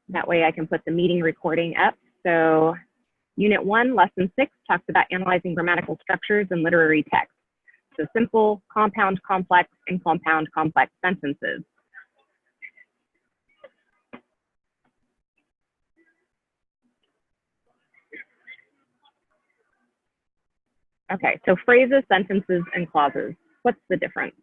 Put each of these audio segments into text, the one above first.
That way I can put the meeting recording up. So Unit 1, Lesson 6 talks about analyzing grammatical structures in literary text. So simple, compound, complex, and compound, complex sentences. Okay, so phrases, sentences, and clauses. What's the difference?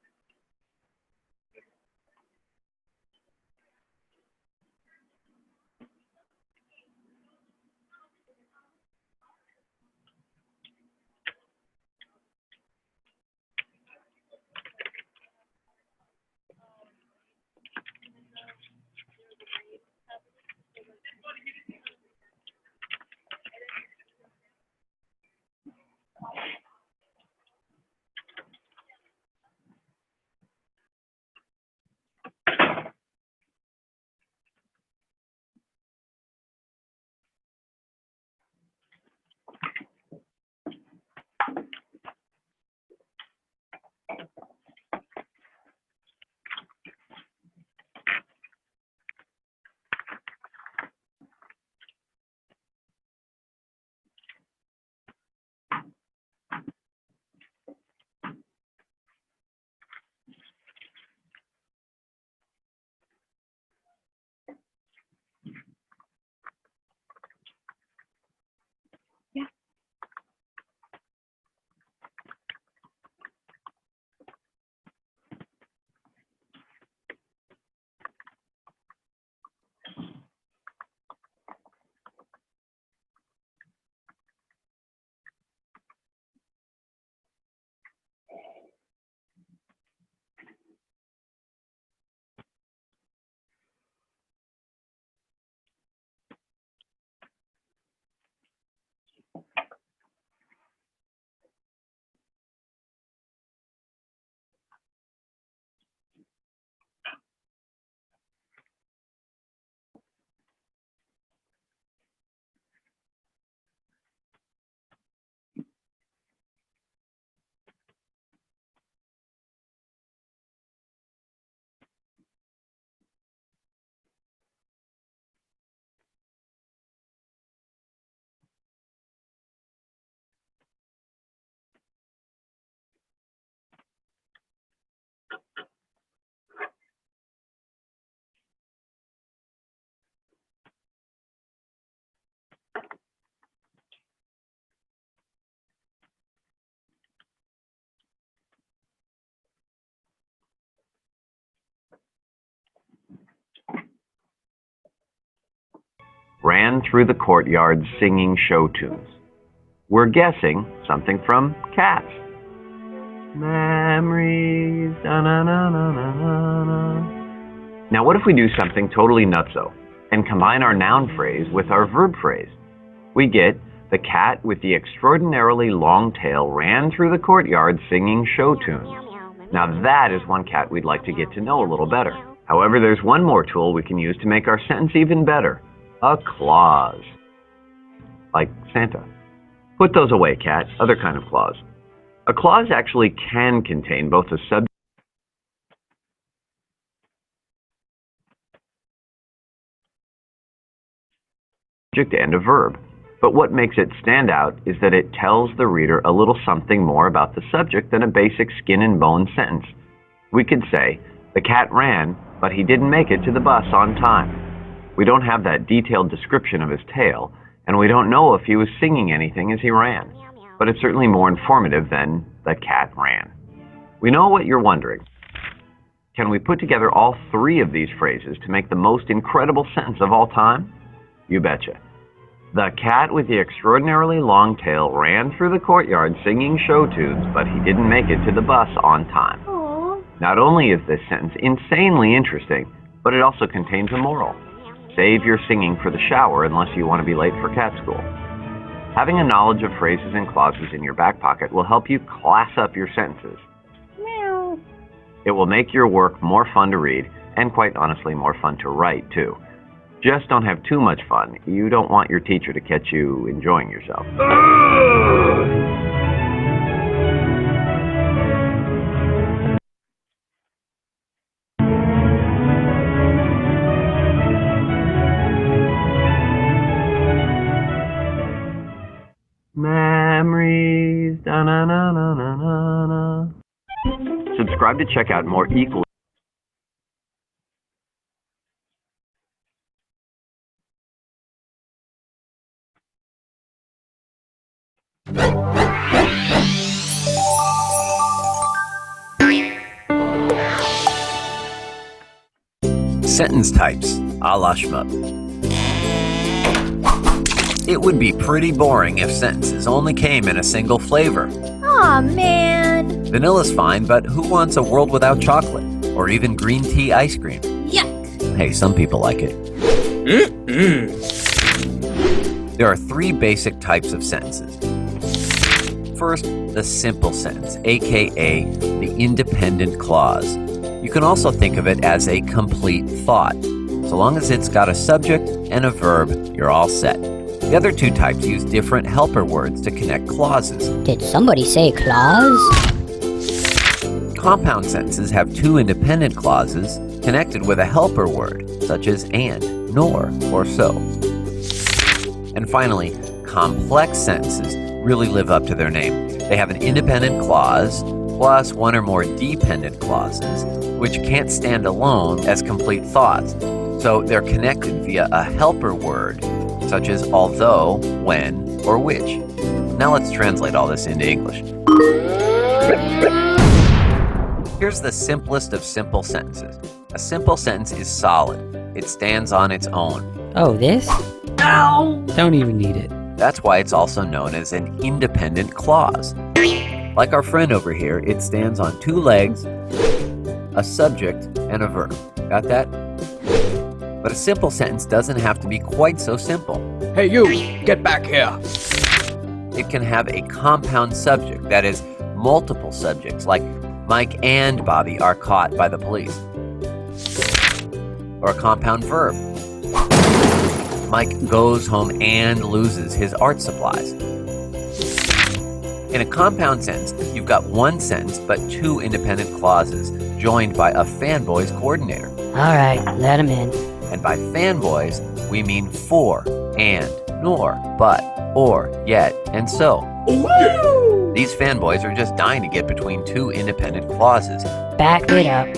Ran through the courtyard singing show tunes. We're guessing something from Cats. Memories, da-na-na-na-na-na. Now what if we do something totally nutso and combine our noun phrase with our verb phrase? We get, the cat with the extraordinarily long tail ran through the courtyard singing show tunes. Now that is one cat we'd like to get to know a little better. However, there's one more tool we can use to make our sentence even better. A clause. Like Santa. Put those away, cat. Other kind of clause. A clause actually can contain both a subject and a verb. But what makes it stand out is that it tells the reader a little something more about the subject than a basic skin and bone sentence. We could say, the cat ran, but he didn't make it to the bus on time. We don't have that detailed description of his tail, and we don't know if he was singing anything as he ran. But it's certainly more informative than the cat ran. We know what you're wondering. Can we put together all three of these phrases to make the most incredible sentence of all time? You betcha. The cat with the extraordinarily long tail ran through the courtyard singing show tunes, but he didn't make it to the bus on time. Aww. Not only is this sentence insanely interesting, but it also contains a moral. Save your singing for the shower unless you want to be late for cat school. Having a knowledge of phrases and clauses in your back pocket will help you class up your sentences. Meow. It will make your work more fun to read, and quite honestly, more fun to write, too. Just don't have too much fun. You don't want your teacher to catch you enjoying yourself. Subscribe to check out more equally. Sentence types, a la shmup. It would be pretty boring if sentences only came in a single flavor. Aw, man. Vanilla's fine, but who wants a world without chocolate? Or even green tea ice cream? Yuck. Hey, some people like it. There are three basic types of sentences. First, the simple sentence, aka the independent clause. You can also think of it as a complete thought. So long as it's got a subject and a verb, you're all set. The other two types use different helper words to connect clauses. Did somebody say clause? Compound sentences have two independent clauses connected with a helper word, such as and, nor, or so. And finally, complex sentences really live up to their name. They have an independent clause plus one or more dependent clauses, which can't stand alone as complete thoughts. So they're connected via a helper word, such as although, when, or which. Now let's translate all this into English. Here's the simplest of simple sentences. A simple sentence is solid. It stands on its own. Oh, this? Ow! Don't even need it. That's why it's also known as an independent clause. Like our friend over here, it stands on two legs, a subject, and a verb. Got that? But a simple sentence doesn't have to be quite so simple. Hey you, get back here. It can have a compound subject, that is, multiple subjects, like Mike and Bobby are caught by the police. Or a compound verb. Mike goes home and loses his art supplies. In a compound sentence, you've got one sentence but two independent clauses joined by a fanboys coordinator. All right, let him in. And by fanboys, we mean for, and, nor, but, or, yet, and so. Woo! These fanboys are just dying to get between two independent clauses, Back it up.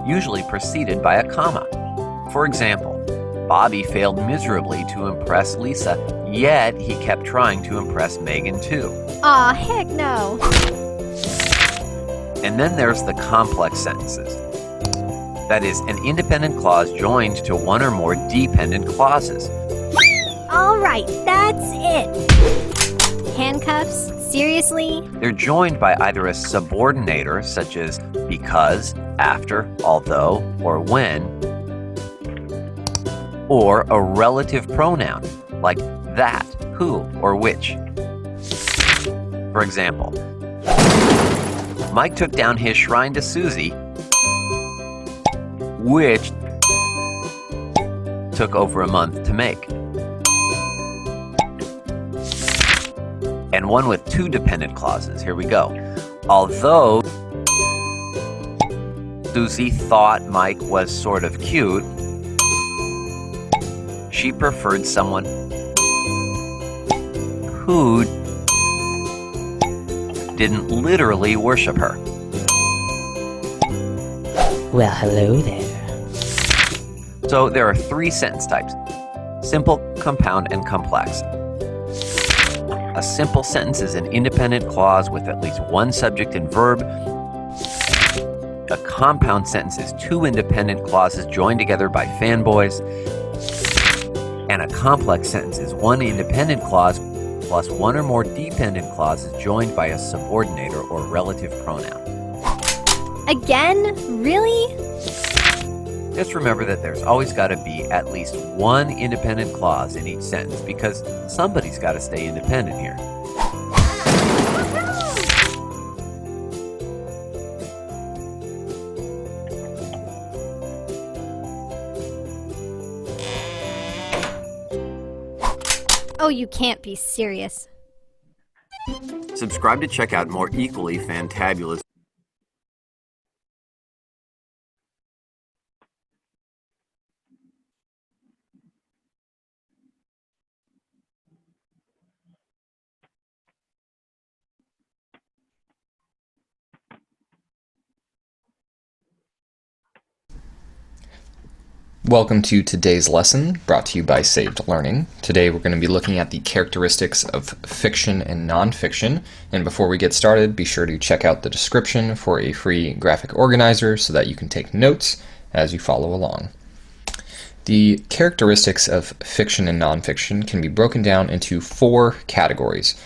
usually preceded by a comma. For example, Bobby failed miserably to impress Lisa, yet he kept trying to impress Megan too. Aw, heck no. And then there's the complex sentences. That is, an independent clause joined to one or more dependent clauses. All right, that's it. Handcuffs? Seriously? They're joined by either a subordinator, such as because, after, although, or when, or a relative pronoun, like that, who, or which. For example, Mike took down his shrine to Susie, which took over a month to make. And one with two dependent clauses. Here we go. Although Susie thought Mike was sort of cute, she preferred someone who didn't literally worship her. Well, hello there. So there are three sentence types: simple, compound, and complex. A simple sentence is an independent clause with at least one subject and verb. A compound sentence is two independent clauses joined together by fanboys. And a complex sentence is one independent clause plus one or more dependent clauses joined by a subordinator or relative pronoun. Again? Really? Just remember that there's always got to be at least one independent clause in each sentence because somebody's got to stay independent here. Oh, you can't be serious. Subscribe to check out more equally fantabulous Welcome to today's lesson, brought to you by Saved Learning. Today we're going to be looking at the characteristics of fiction and nonfiction. And before we get started, be sure to check out the description for a free graphic organizer so that you can take notes as you follow along. The characteristics of fiction and nonfiction can be broken down into 4 categories.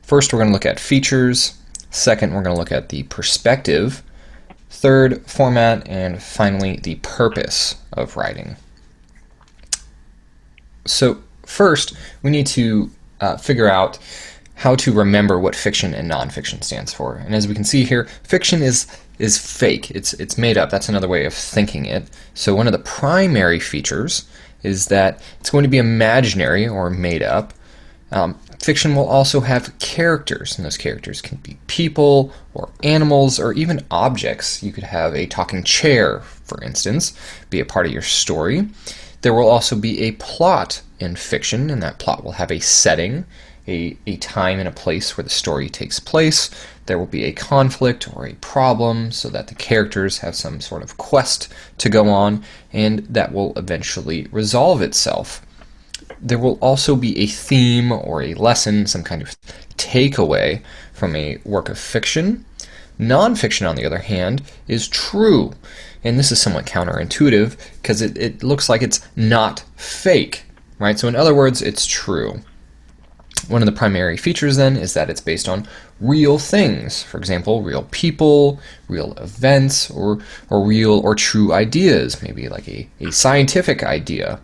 First, we're going to look at features. Second, we're going to look at the perspective. Third, format, and finally, the purpose of writing. So first, we need to figure out how to remember what fiction and nonfiction stands for. And as we can see here, fiction is fake. It's made up. That's another way of thinking it. So one of the primary features is that it's going to be imaginary or made up. Fiction will also have characters, and those characters can be people or animals or even objects. You could have a talking chair, for instance, be a part of your story. There will also be a plot in fiction, and that plot will have a setting, a time and a place where the story takes place. There will be a conflict or a problem so that the characters have some sort of quest to go on, and that will eventually resolve itself. There will also be a theme or a lesson, some kind of takeaway from a work of fiction. Nonfiction, on the other hand, is true. And this is somewhat counterintuitive because it looks like it's not fake, right? So in other words, it's true. One of the primary features then is that it's based on real things. For example, real people, real events, or real or true ideas, maybe like a scientific idea.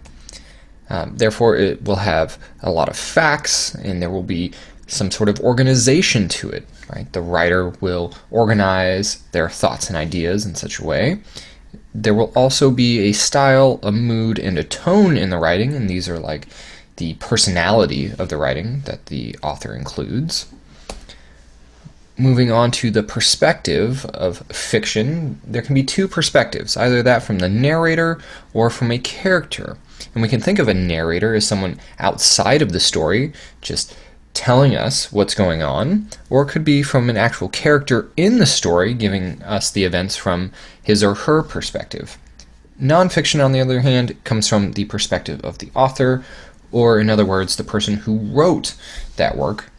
Therefore, it will have a lot of facts, and there will be some sort of organization to it. Right? The writer will organize their thoughts and ideas in such a way. There will also be a style, a mood, and a tone in the writing, and these are like the personality of the writing that the author includes. Moving on to the perspective of fiction, there can be 2 perspectives, either that from the narrator or from a character. And we can think of a narrator as someone outside of the story, just telling us what's going on, or it could be from an actual character in the story, giving us the events from his or her perspective. Nonfiction, on the other hand, comes from the perspective of the author, or in other words, the person who wrote that work.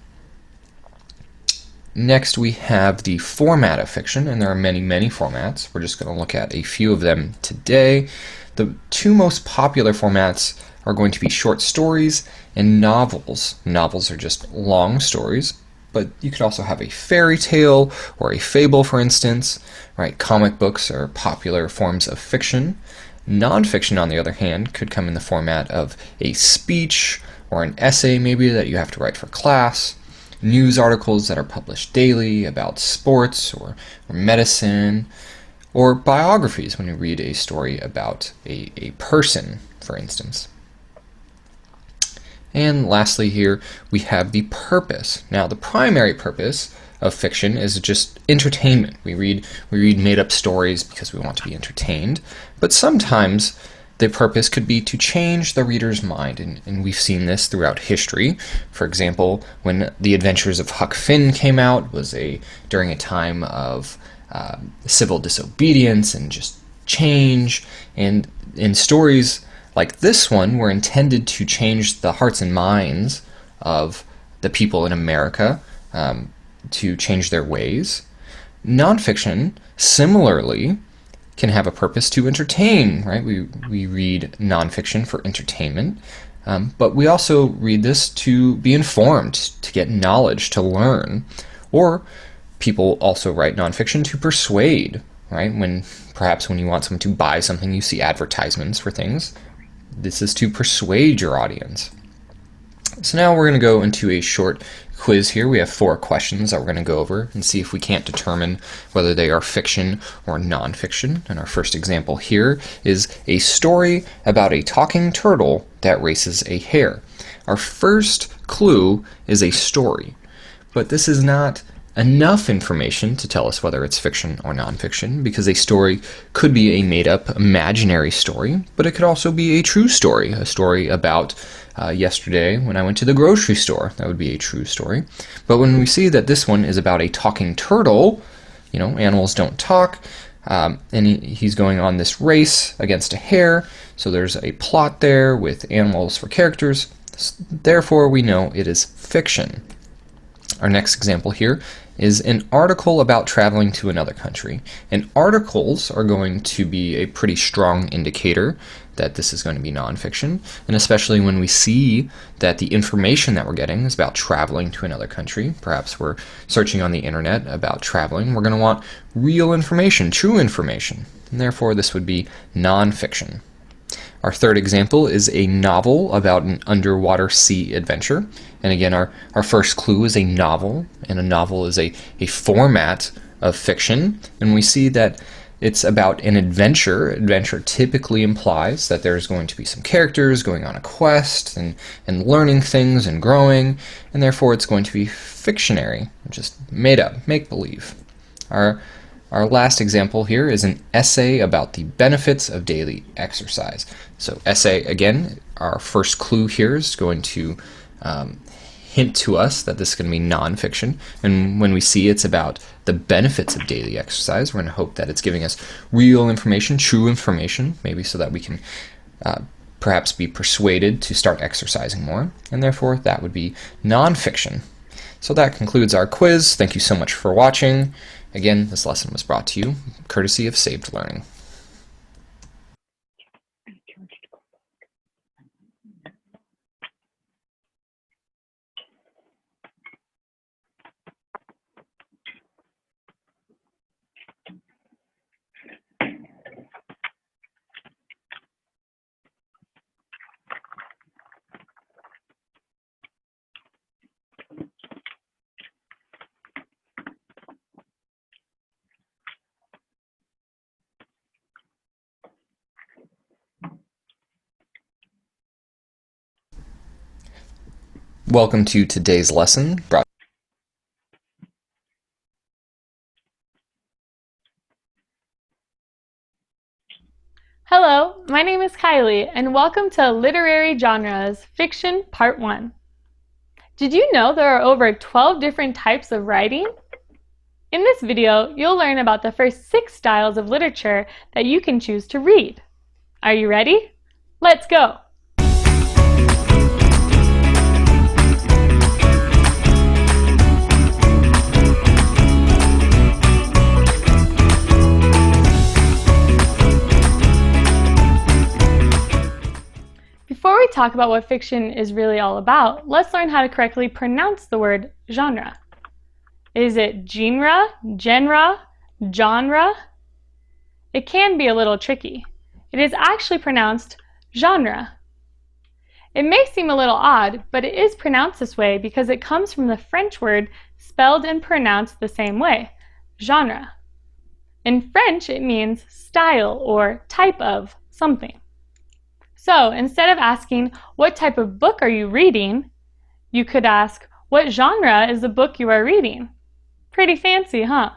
Next, we have the format of fiction, and there are many, many formats. We're just going to look at a few of them today. The 2 most popular formats are going to be short stories and novels. Novels are just long stories, but you could also have a fairy tale or a fable, for instance. Right? Comic books are popular forms of fiction. Nonfiction, on the other hand, could come in the format of a speech or an essay maybe that you have to write for class. News articles that are published daily about sports or medicine, or biographies when you read a story about a person, for instance. And lastly here, we have the purpose. Now, the primary purpose of fiction is just entertainment. We read made-up stories because we want to be entertained, but sometimes the purpose could be to change the reader's mind, and we've seen this throughout history. For example, when The Adventures of Huck Finn came out, was during a time of civil disobedience and just change, and in stories like this one were intended to change the hearts and minds of the people in America, to change their ways. Nonfiction, similarly, can have a purpose to entertain, right? We read nonfiction for entertainment, but we also read this to be informed, to get knowledge, to learn. Or people also write nonfiction to persuade, right? Perhaps when you want someone to buy something, you see advertisements for things. This is to persuade your audience. So now we're going to go into a short quiz here. We have 4 questions that we're going to go over and see if we can't determine whether they are fiction or nonfiction. And our first example here is a story about a talking turtle that races a hare. Our first clue is a story, but this is not enough information to tell us whether it's fiction or nonfiction, because a story could be a made-up imaginary story, but it could also be a true story, a story about yesterday when I went to the grocery store. That would be a true story. But when we see that this one is about a talking turtle, animals don't talk, And he's going on this race against a hare, so there's a plot there with animals for characters. Therefore, we know it is fiction. Our next example here is an article about traveling to another country. And articles are going to be a pretty strong indicator that this is going to be nonfiction, and especially when we see that the information that we're getting is about traveling to another country. Perhaps we're searching on the internet about traveling. We're going to want real information, true information, and therefore this would be nonfiction. Our third example is a novel about an underwater sea adventure. And again, our first clue is a novel, and a novel is a format of fiction. And we see that it's about an adventure. Adventure typically implies that there's going to be some characters going on a quest and learning things and growing, and therefore it's going to be fictionary, just made up, make-believe. Our last example here is an essay about the benefits of daily exercise. So essay, again, our first clue here is going to hint to us that this is going to be nonfiction. And when we see it's about the benefits of daily exercise, we're going to hope that it's giving us real information, true information, maybe so that we can perhaps be persuaded to start exercising more. And therefore, that would be nonfiction. So that concludes our quiz. Thank you so much for watching. Again, this lesson was brought to you courtesy of Sept Learning. Welcome to today's lesson. Hello, my name is Kylie, and welcome to Literary Genres, Fiction Part 1. Did you know there are over 12 different types of writing? In this video, you'll learn about the first 6 styles of literature that you can choose to read. Are you ready? Let's go! Before we talk about what fiction is really all about, let's learn how to correctly pronounce the word genre. Is it genre, genre? It can be a little tricky. It is actually pronounced genre. It may seem a little odd, but it is pronounced this way because it comes from the French word spelled and pronounced the same way, genre. In French, it means style or type of something. So instead of asking, what type of book are you reading? You could ask, what genre is the book you are reading? Pretty fancy, huh?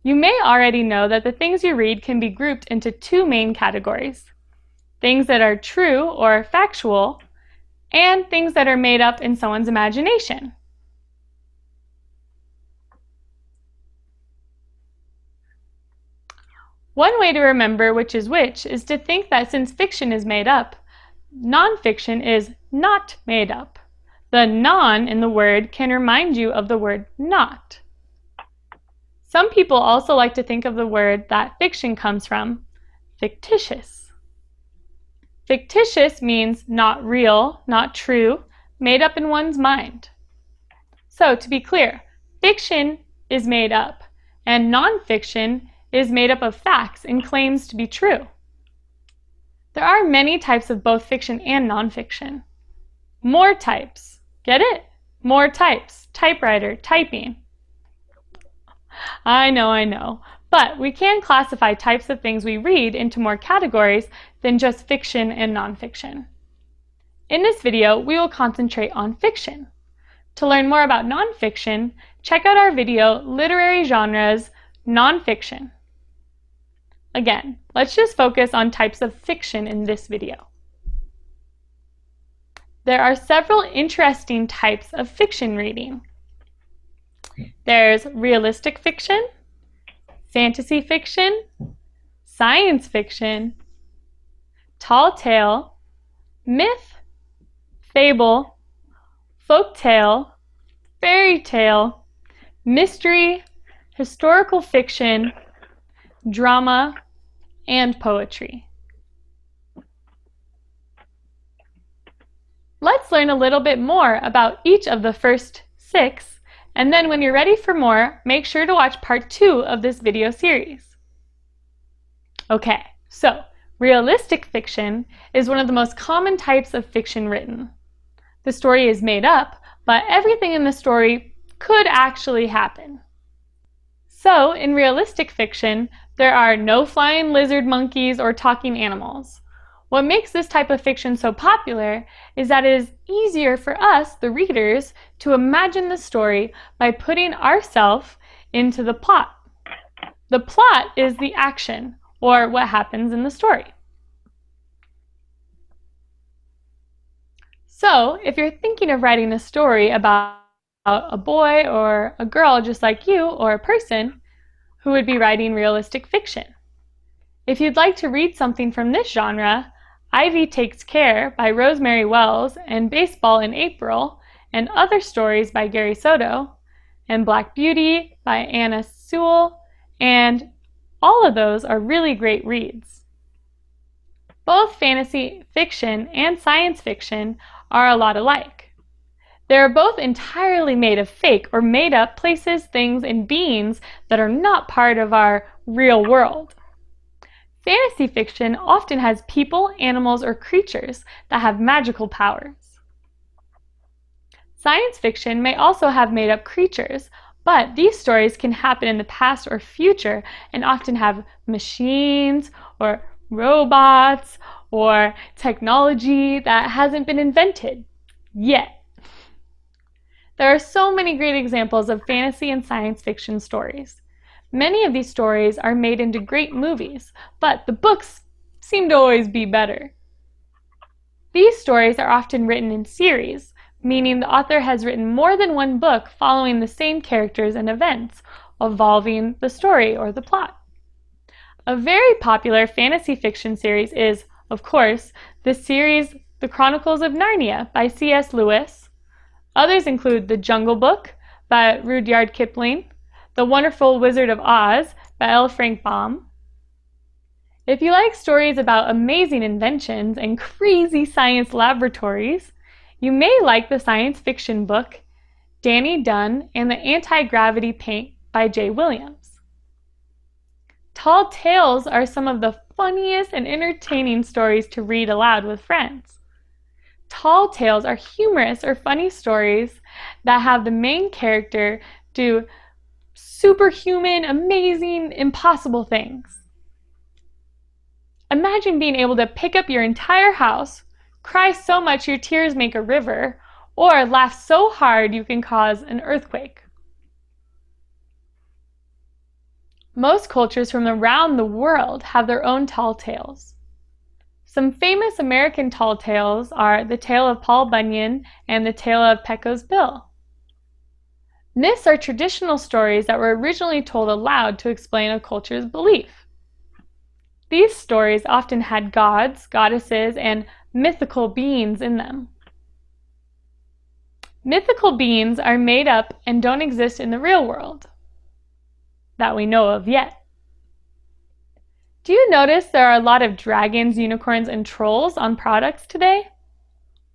You may already know that the things you read can be grouped into 2 main categories. Things that are true or factual, and things that are made up in someone's imagination. One way to remember which is to think that since fiction is made up, nonfiction is not made up. The non in the word can remind you of the word not. Some people also like to think of the word that fiction comes from, fictitious. Fictitious means not real, not true, made up in one's mind. So to be clear, fiction is made up, and nonfiction is made up of facts and claims to be true. There are many types of both fiction and nonfiction. More types. Get it? More types. Typewriter, typing. I know. But we can classify types of things we read into more categories than just fiction and nonfiction. In this video, we will concentrate on fiction. To learn more about nonfiction, check out our video, Literary Genres, Nonfiction. Again, let's just focus on types of fiction in this video. There are several interesting types of fiction reading. There's realistic fiction, fantasy fiction, science fiction, tall tale, myth, fable, folk tale, fairy tale, mystery, historical fiction, drama, and poetry. Let's learn a little bit more about each of the first 6, and then when you're ready for more, make sure to watch part 2 of this video series. Okay, so realistic fiction is one of the most common types of fiction written. The story is made up, but everything in the story could actually happen. So, in realistic fiction, there are no flying lizard monkeys or talking animals. What makes this type of fiction so popular is that it is easier for us, the readers, to imagine the story by putting ourselves into the plot. The plot is the action, or what happens in the story. So, if you're thinking of writing a story about a boy or a girl just like you, or a person, who would be writing realistic fiction? If you'd like to read something from this genre, Ivy Takes Care by Rosemary Wells, and Baseball in April, and Other Stories by Gary Soto, and Black Beauty by Anna Sewell, and all of those are really great reads. Both fantasy fiction and science fiction are a lot alike. They are both entirely made of fake or made up places, things, and beings that are not part of our real world. Fantasy fiction often has people, animals, or creatures that have magical powers. Science fiction may also have made-up creatures, but these stories can happen in the past or future and often have machines or robots or technology that hasn't been invented yet. There are so many great examples of fantasy and science fiction stories. Many of these stories are made into great movies, but the books seem to always be better. These stories are often written in series, meaning the author has written more than one book following the same characters and events, evolving the story or the plot. A very popular fantasy fiction series is, of course, the series The Chronicles of Narnia by C.S. Lewis. Others include The Jungle Book by Rudyard Kipling, The Wonderful Wizard of Oz by L. Frank Baum. If you like stories about amazing inventions and crazy science laboratories, you may like the science fiction book Danny Dunn and the Anti-Gravity Paint by Jay Williams. Tall tales are some of the funniest and entertaining stories to read aloud with friends. Tall tales are humorous or funny stories that have the main character do superhuman, amazing, impossible things. Imagine being able to pick up your entire house, cry so much your tears make a river, or laugh so hard you can cause an earthquake. Most cultures from around the world have their own tall tales. Some famous American tall tales are The Tale of Paul Bunyan and The Tale of Pecco's Bill. Myths are traditional stories that were originally told aloud to explain a culture's belief. These stories often had gods, goddesses, and mythical beings in them. Mythical beings are made up and don't exist in the real world that we know of yet. Do you notice there are a lot of dragons, unicorns, and trolls on products today?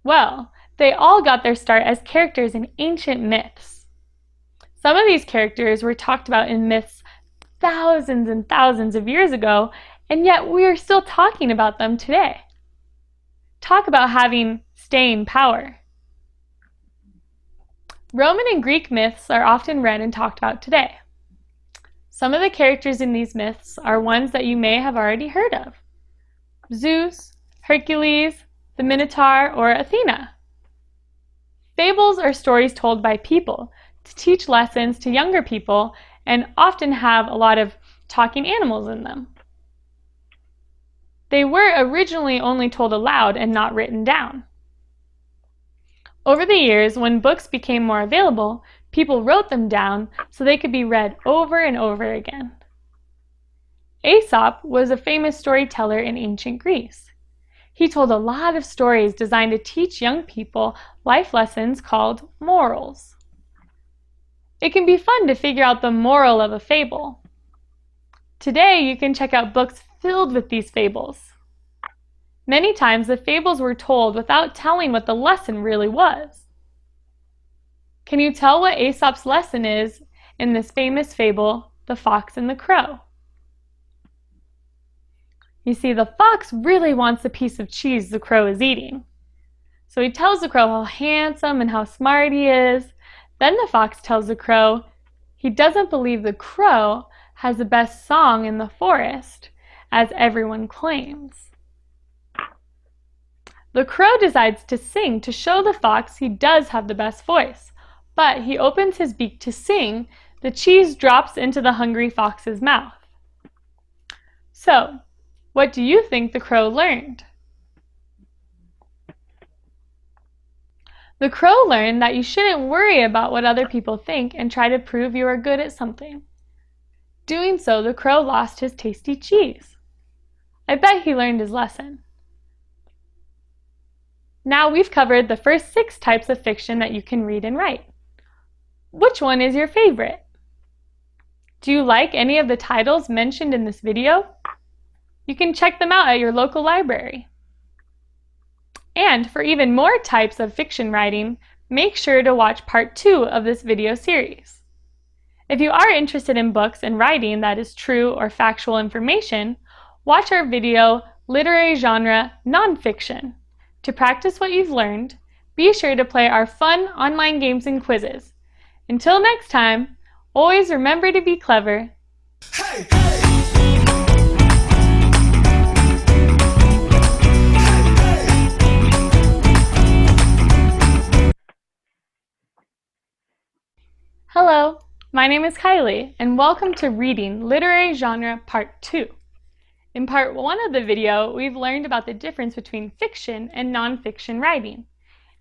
Well, they all got their start as characters in ancient myths. Some of these characters were talked about in myths thousands and thousands of years ago, and yet we are still talking about them today. Talk about having staying power. Roman and Greek myths are often read and talked about today. Some of the characters in these myths are ones that you may have already heard of: Zeus, Hercules, the Minotaur, or Athena. Fables are stories told by people to teach lessons to younger people and often have a lot of talking animals in them. They were originally only told aloud and not written down. Over the years, when books became more available, people wrote them down so they could be read over and over again. Aesop was a famous storyteller in ancient Greece. He told a lot of stories designed to teach young people life lessons called morals. It can be fun to figure out the moral of a fable. Today, you can check out books filled with these fables. Many times, the fables were told without telling what the lesson really was. Can you tell what Aesop's lesson is in this famous fable, The Fox and the Crow? You see, the fox really wants the piece of cheese the crow is eating. So he tells the crow how handsome and how smart he is. Then the fox tells the crow he doesn't believe the crow has the best song in the forest, as everyone claims. The crow decides to sing to show the fox he does have the best voice, but he opens his beak to sing, the cheese drops into the hungry fox's mouth. So, what do you think the crow learned? The crow learned that you shouldn't worry about what other people think and try to prove you are good at something. Doing so, the crow lost his tasty cheese. I bet he learned his lesson. Now we've covered the first 6 types of fiction that you can read and write. Which one is your favorite? Do you like any of the titles mentioned in this video? You can check them out at your local library. And for even more types of fiction writing, make sure to watch part 2 of this video series. If you are interested in books and writing that is true or factual information, watch our video, Literary Genre Nonfiction. To practice what you've learned, be sure to play our fun online games and quizzes. Until next time, always remember to be clever. Hey, hey. Hello, my name is Kylie, and welcome to Reading Literary Genre Part 2. In Part 1 of the video, we've learned about the difference between fiction and nonfiction writing,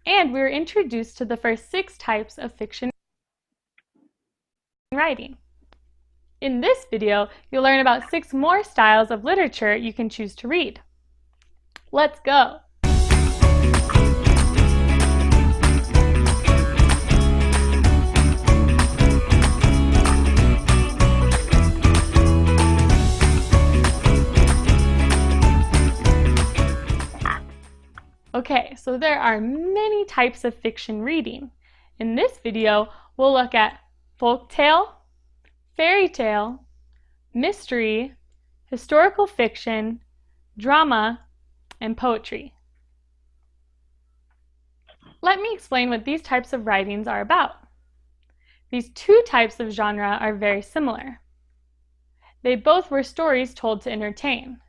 and we were introduced to the first 6 types of fiction writing. In this video, you'll learn about 6 more styles of literature you can choose to read. Let's go! Okay, so there are many types of fiction reading. In this video, we'll look at folktale, fairy tale, mystery, historical fiction, drama, and poetry. Let me explain what these types of writings are about. These 2 types of genre are very similar. They both were stories told to entertain.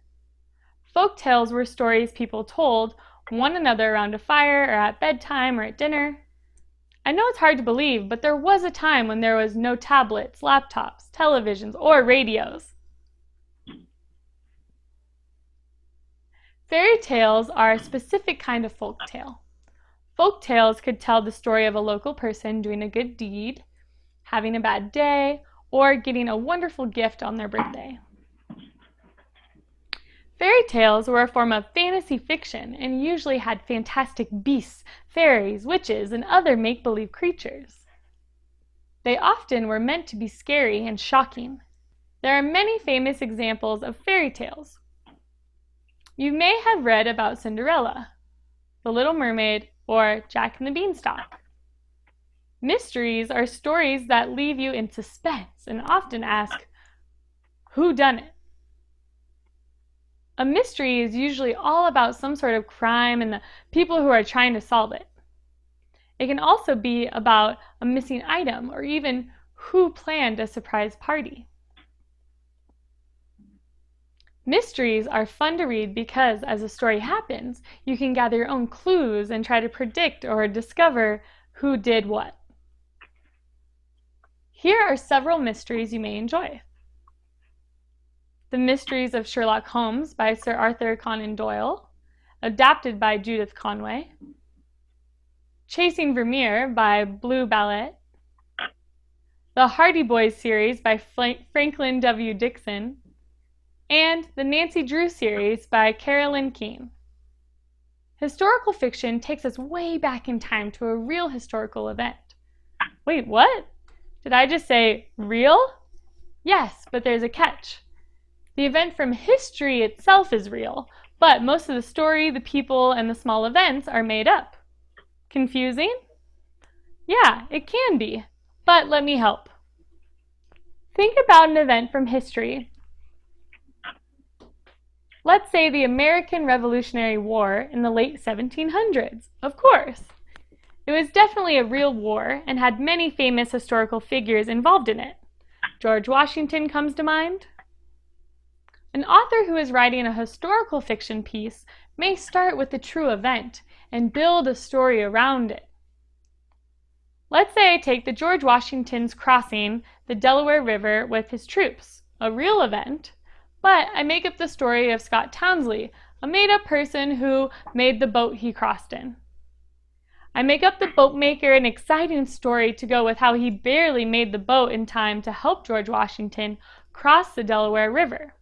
Folktales were stories people told one another around a fire or at bedtime or at dinner. I know it's hard to believe, but there was a time when there was no tablets, laptops, televisions, or radios. Fairy tales are a specific kind of folk tale. Folk tales could tell the story of a local person doing a good deed, having a bad day, or getting a wonderful gift on their birthday. Fairy tales were a form of fantasy fiction and usually had fantastic beasts, fairies, witches, and other make-believe creatures. They often were meant to be scary and shocking. There are many famous examples of fairy tales. You may have read about Cinderella, The Little Mermaid, or Jack and the Beanstalk. Mysteries are stories that leave you in suspense and often ask, who done it? A mystery is usually all about some sort of crime and the people who are trying to solve it. It can also be about a missing item or even who planned a surprise party. Mysteries are fun to read because as a story happens, you can gather your own clues and try to predict or discover who did what. Here are several mysteries you may enjoy. The Mysteries of Sherlock Holmes by Sir Arthur Conan Doyle, adapted by Judith Conway. Chasing Vermeer by Blue Ballet. The Hardy Boys series by Franklin W. Dixon. and the Nancy Drew series by Carolyn Keene. Historical fiction takes us way back in time to a real historical event. Wait, what? Did I just say real? Yes, but there's a catch. The event from history itself is real, but most of the story, the people, and the small events are made up. Confusing? Yeah, it can be, but let me help. Think about an event from history. Let's say the American Revolutionary War in the late 1700s. Of course. It was definitely a real war and had many famous historical figures involved in it. George Washington comes to mind. An author who is writing a historical fiction piece may start with the true event and build a story around it. Let's say I take the George Washington's crossing the Delaware River with his troops, a real event, but I make up the story of Scott Townsley, a made-up person who made the boat he crossed in. I make up the boatmaker an exciting story to go with how he barely made the boat in time to help George Washington cross the Delaware River.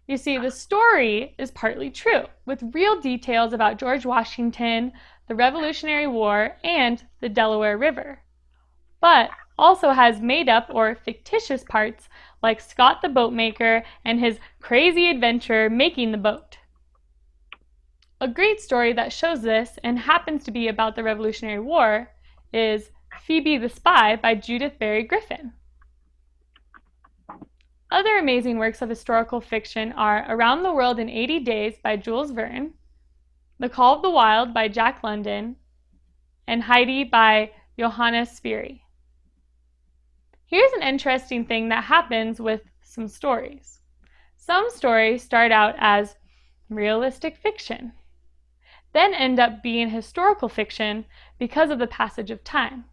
You see, the story is partly true, with real details about George Washington, the Revolutionary War, and the Delaware River, but also has made-up or fictitious parts like Scott the boatmaker and his crazy adventure making the boat. A great story that shows this and happens to be about the Revolutionary War is Phoebe the Spy by Judith Barry Griffin. Other amazing works of historical fiction are Around the World in 80 Days by Jules Verne, The Call of the Wild by Jack London, and Heidi by Johannes Spiri. Here's an interesting thing that happens with some stories. Some stories start out as realistic fiction, then end up being historical fiction because of the passage of time.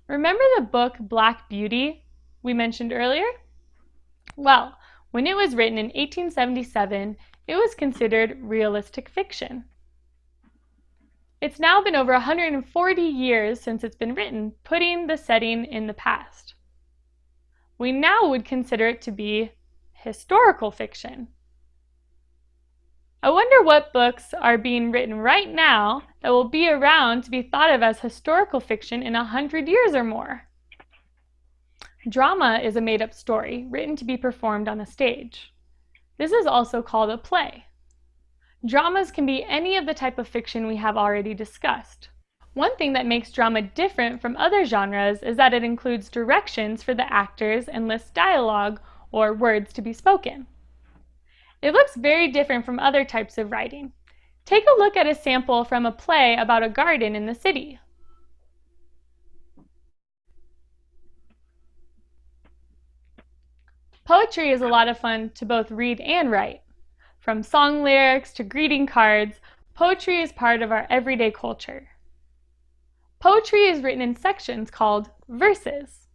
Remember the book Black Beauty we mentioned earlier? Well, when it was written in 1877, it was considered realistic fiction. It's now been over 140 years since it's been written, putting the setting in the past. We now would consider it to be historical fiction. I wonder what books are being written right now that will be around to be thought of as historical fiction in 100 years or more. Drama is a made-up story written to be performed on a stage. This is also called a play. Dramas can be any of the type of fiction we have already discussed. One thing that makes drama different from other genres is that it includes directions for the actors and lists dialogue or words to be spoken. It looks very different from other types of writing. Take a look at a sample from a play about a garden in the city. Poetry is a lot of fun to both read and write. From song lyrics to greeting cards, poetry is part of our everyday culture. Poetry is written in sections called verses.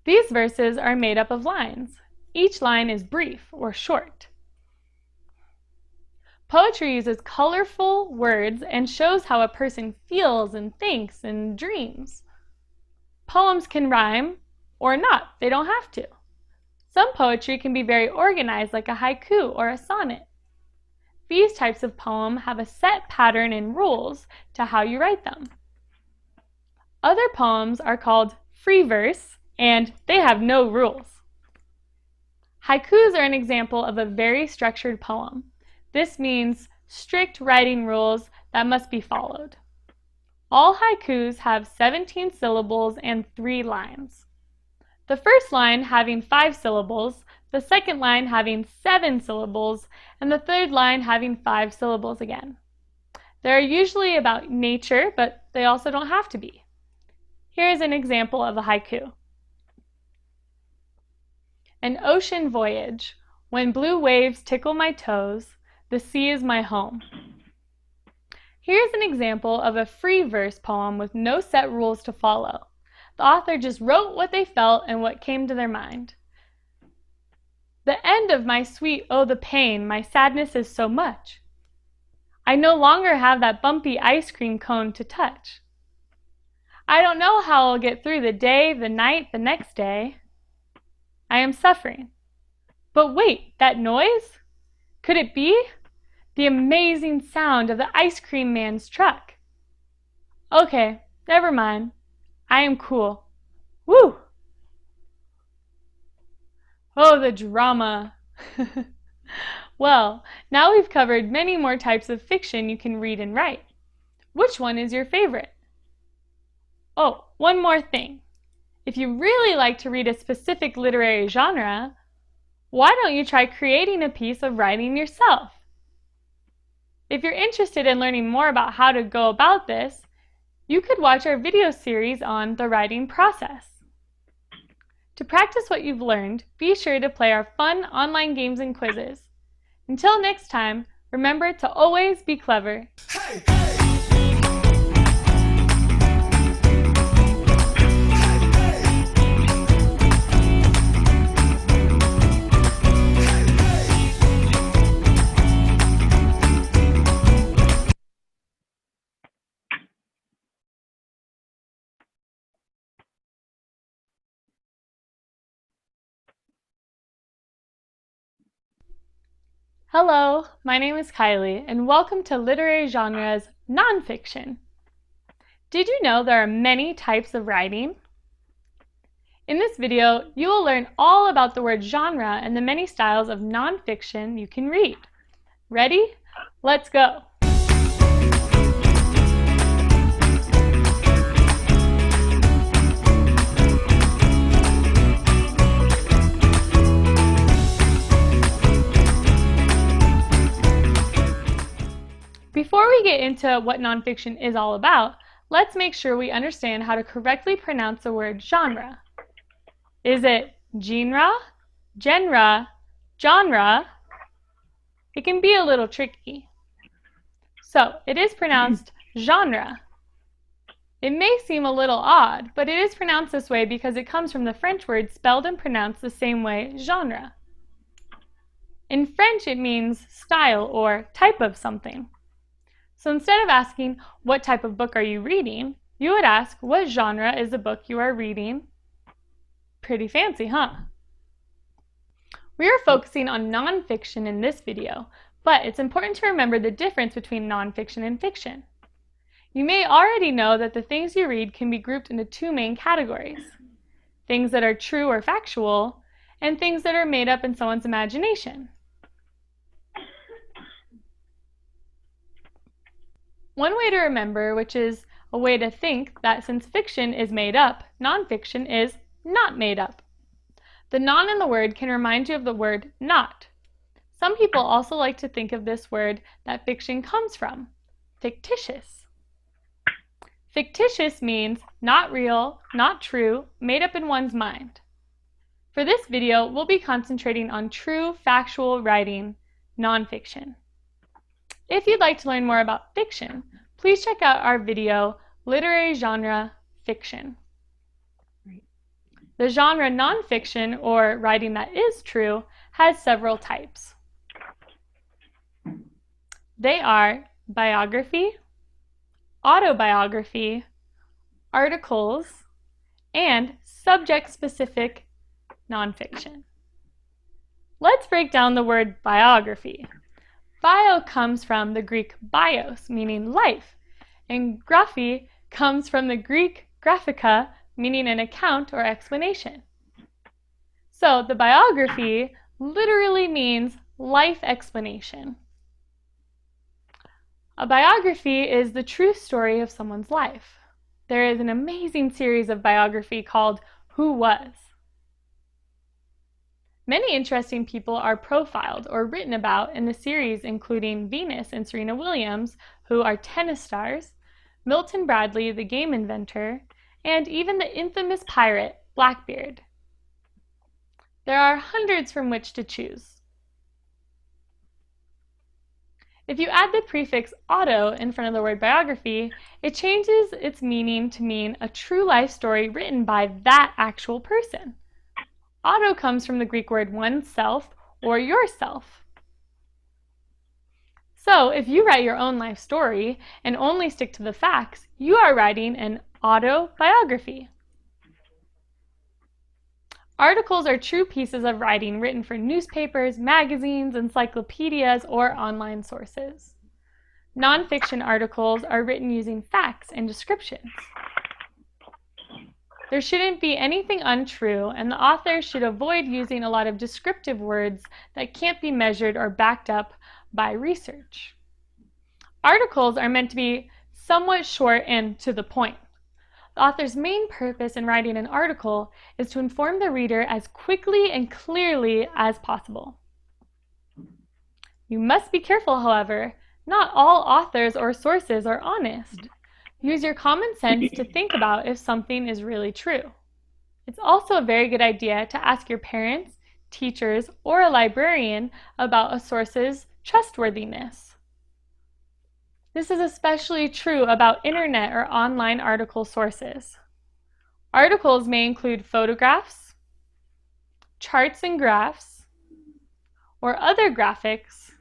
These verses are made up of lines. Each line is brief or short. Poetry uses colorful words and shows how a person feels and thinks and dreams. Poems can rhyme or not, they don't have to. Some poetry can be very organized, like a haiku or a sonnet. These types of poem have a set pattern and rules to how you write them. Other poems are called free verse, and they have no rules. Haikus are an example of a very structured poem. This means strict writing rules that must be followed. All haikus have 17 syllables and 3 lines. The first line having 5 syllables, the second line having 7 syllables, and the third line having 5 syllables again. They're usually about nature, but they also don't have to be. Here's an example of a haiku. An ocean voyage. When blue waves tickle my toes, the sea is my home. Here's an example of a free verse poem with no set rules to follow. The author just wrote what they felt and what came to their mind. The end of my sweet, oh the pain, my sadness is so much. I no longer have that bumpy ice cream cone to touch. I don't know how I'll get through the day, the night, the next day. I am suffering. But wait, that noise? Could it be the amazing sound of the ice cream man's truck? Okay, never mind. I am cool. Woo! Oh, the drama. Well, now we've covered many more types of fiction you can read and write. Which one is your favorite? Oh, one more thing. If you really like to read a specific literary genre, why don't you try creating a piece of writing yourself? If you're interested in learning more about how to go about this, you could watch our video series on the writing process. To practice what you've learned, be sure to play our fun online games and quizzes. Until next time, remember to always be clever. Hello, my name is Kylie, and welcome to Literary Genres Nonfiction. Did you know there are many types of writing? In this video, you will learn all about the word genre and the many styles of nonfiction you can read. Ready? Let's go! Before we get into what nonfiction is all about, let's make sure we understand how to correctly pronounce the word genre. Is it genre, genre? It can be a little tricky. So, it is pronounced genre. It may seem a little odd, but it is pronounced this way because it comes from the French word spelled and pronounced the same way, genre. In French, it means style or type of something. So instead of asking, what type of book are you reading, you would ask, what genre is the book you are reading? Pretty fancy, huh? We are focusing on nonfiction in this video, but it's important to remember the difference between nonfiction and fiction. You may already know that the things you read can be grouped into two main categories: things that are true or factual, and things that are made up in someone's imagination. One way to remember, which is a way to think that since fiction is made up, nonfiction is not made up. The non in the word can remind you of the word not. Some people also like to think of this word that fiction comes from, fictitious. Fictitious means not real, not true, made up in one's mind. For this video, we'll be concentrating on true, factual writing, nonfiction. If you'd like to learn more about fiction, please check out our video, Literary Genre Fiction. The genre nonfiction, or writing that is true, has several types. They are biography, autobiography, articles, and subject-specific nonfiction. Let's break down the word biography. Bio comes from the Greek bios, meaning life, and graphy comes from the Greek graphika, meaning an account or explanation. So the biography literally means life explanation. A biography is the true story of someone's life. There is an amazing series of biography called Who Was? Many interesting people are profiled or written about in the series, including Venus and Serena Williams, who are tennis stars, Milton Bradley, the game inventor, and even the infamous pirate, Blackbeard. There are hundreds from which to choose. If you add the prefix auto in front of the word biography, it changes its meaning to mean a true life story written by that actual person. Auto comes from the Greek word oneself or yourself. So if you write your own life story and only stick to the facts, you are writing an autobiography. Articles are true pieces of writing written for newspapers, magazines, encyclopedias, or online sources. Nonfiction articles are written using facts and descriptions. There shouldn't be anything untrue, and the author should avoid using a lot of descriptive words that can't be measured or backed up by research. Articles are meant to be somewhat short and to the point. The author's main purpose in writing an article is to inform the reader as quickly and clearly as possible. You must be careful, however. Not all authors or sources are honest. Use your common sense to think about if something is really true. It's also a very good idea to ask your parents, teachers, or a librarian about a source's trustworthiness. This is especially true about internet or online article sources. Articles may include photographs, charts and graphs, or other graphics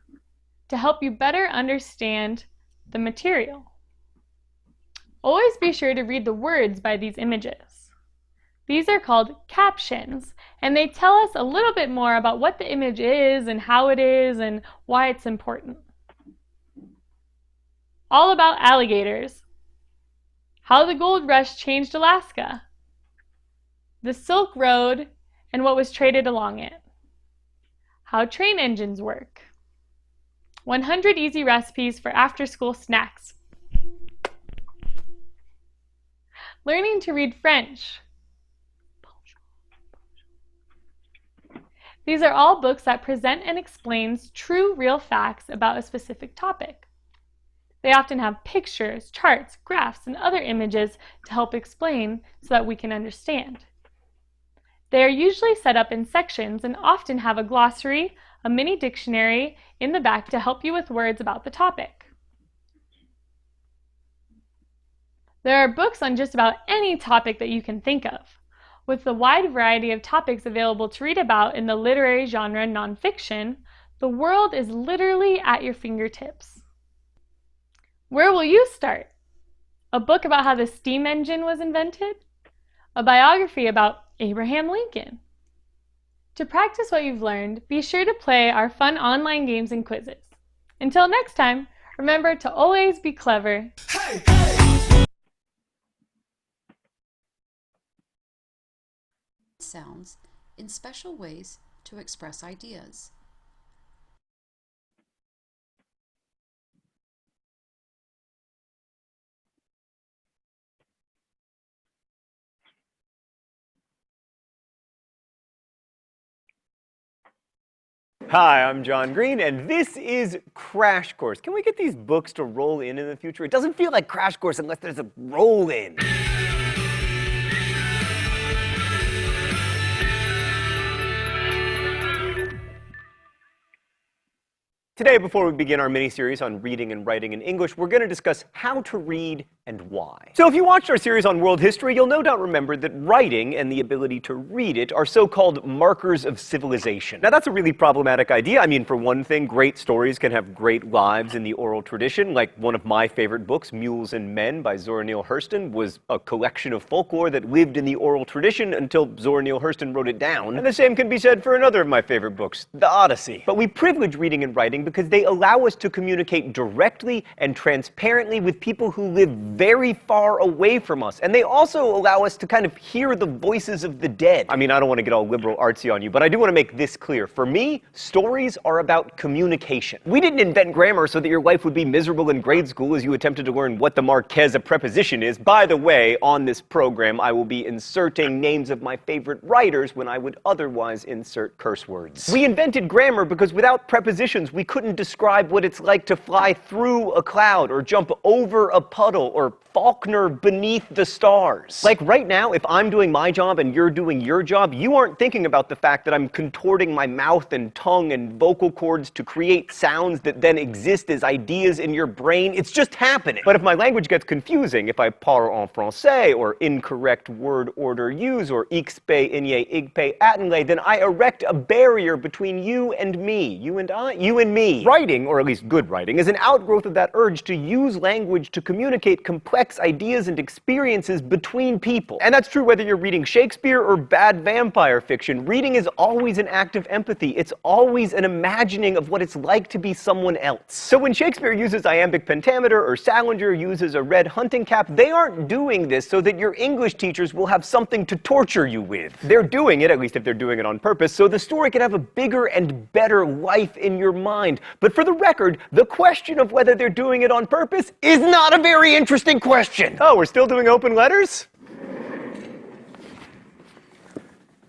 to help you better understand the material. Always be sure to read the words by these images. These are called captions, and they tell us a little bit more about what the image is and how it is and why it's important. All about alligators, how the gold rush changed Alaska, the Silk Road and what was traded along it, how train engines work, 100 easy recipes for after-school snacks, learning to read French. These are all books that present and explains true, real facts about a specific topic. They often have pictures, charts, graphs, and other images to help explain so that we can understand. They are usually set up in sections and often have a glossary, a mini dictionary in the back to help you with words about the topic. There are books on just about any topic that you can think of. With the wide variety of topics available to read about in the literary genre nonfiction, the world is literally at your fingertips. Where will you start? A book about how the steam engine was invented? A biography about Abraham Lincoln? To practice what you've learned, be sure to play our fun online games and quizzes. Until next time, remember to always be clever. Sounds in special ways to express ideas. Hi, I'm John Green, and this is Crash Course. Can we get these books to roll in the future? It doesn't feel like Crash Course unless there's a roll-in. Today, before we begin our mini-series on reading and writing in English, we're going to discuss how to read and why. So if you watched our series on world history, you'll no doubt remember that writing and the ability to read it are so-called markers of civilization. Now that's a really problematic idea. I mean, for one thing, great stories can have great lives in the oral tradition, like one of my favorite books, Mules and Men by Zora Neale Hurston, was a collection of folklore that lived in the oral tradition until Zora Neale Hurston wrote it down. And the same can be said for another of my favorite books, The Odyssey. But we privilege reading and writing because they allow us to communicate directly and transparently with people who live very far away from us. And they also allow us to kind of hear the voices of the dead. I mean, I don't want to get all liberal artsy on you, but I do want to make this clear. For me, stories are about communication. We didn't invent grammar so that your life would be miserable in grade school as you attempted to learn what the Marquez of preposition is. By the way, on this program, I will be inserting names of my favorite writers when I would otherwise insert curse words. We invented grammar because without prepositions, we couldn't describe what it's like to fly through a cloud or jump over a puddle or Faulkner beneath the stars. Like right now, if I'm doing my job and you're doing your job, you aren't thinking about the fact that I'm contorting my mouth and tongue and vocal cords to create sounds that then exist as ideas in your brain. It's just happening. But if my language gets confusing, if I parle en français or incorrect word order use or ixpe, inye, igpe, atenle, then I erect a barrier between you and me. You and I, you and me. Writing, or at least good writing, is an outgrowth of that urge to use language to communicate complex ideas and experiences between people. And that's true whether you're reading Shakespeare or bad vampire fiction. Reading is always an act of empathy. It's always an imagining of what it's like to be someone else. So when Shakespeare uses iambic pentameter or Salinger uses a red hunting cap, they aren't doing this so that your English teachers will have something to torture you with. They're doing it, at least if they're doing it on purpose, so the story can have a bigger and better life in your mind. But for the record, the question of whether they're doing it on purpose is not a very interesting question. Oh, we're still doing open letters?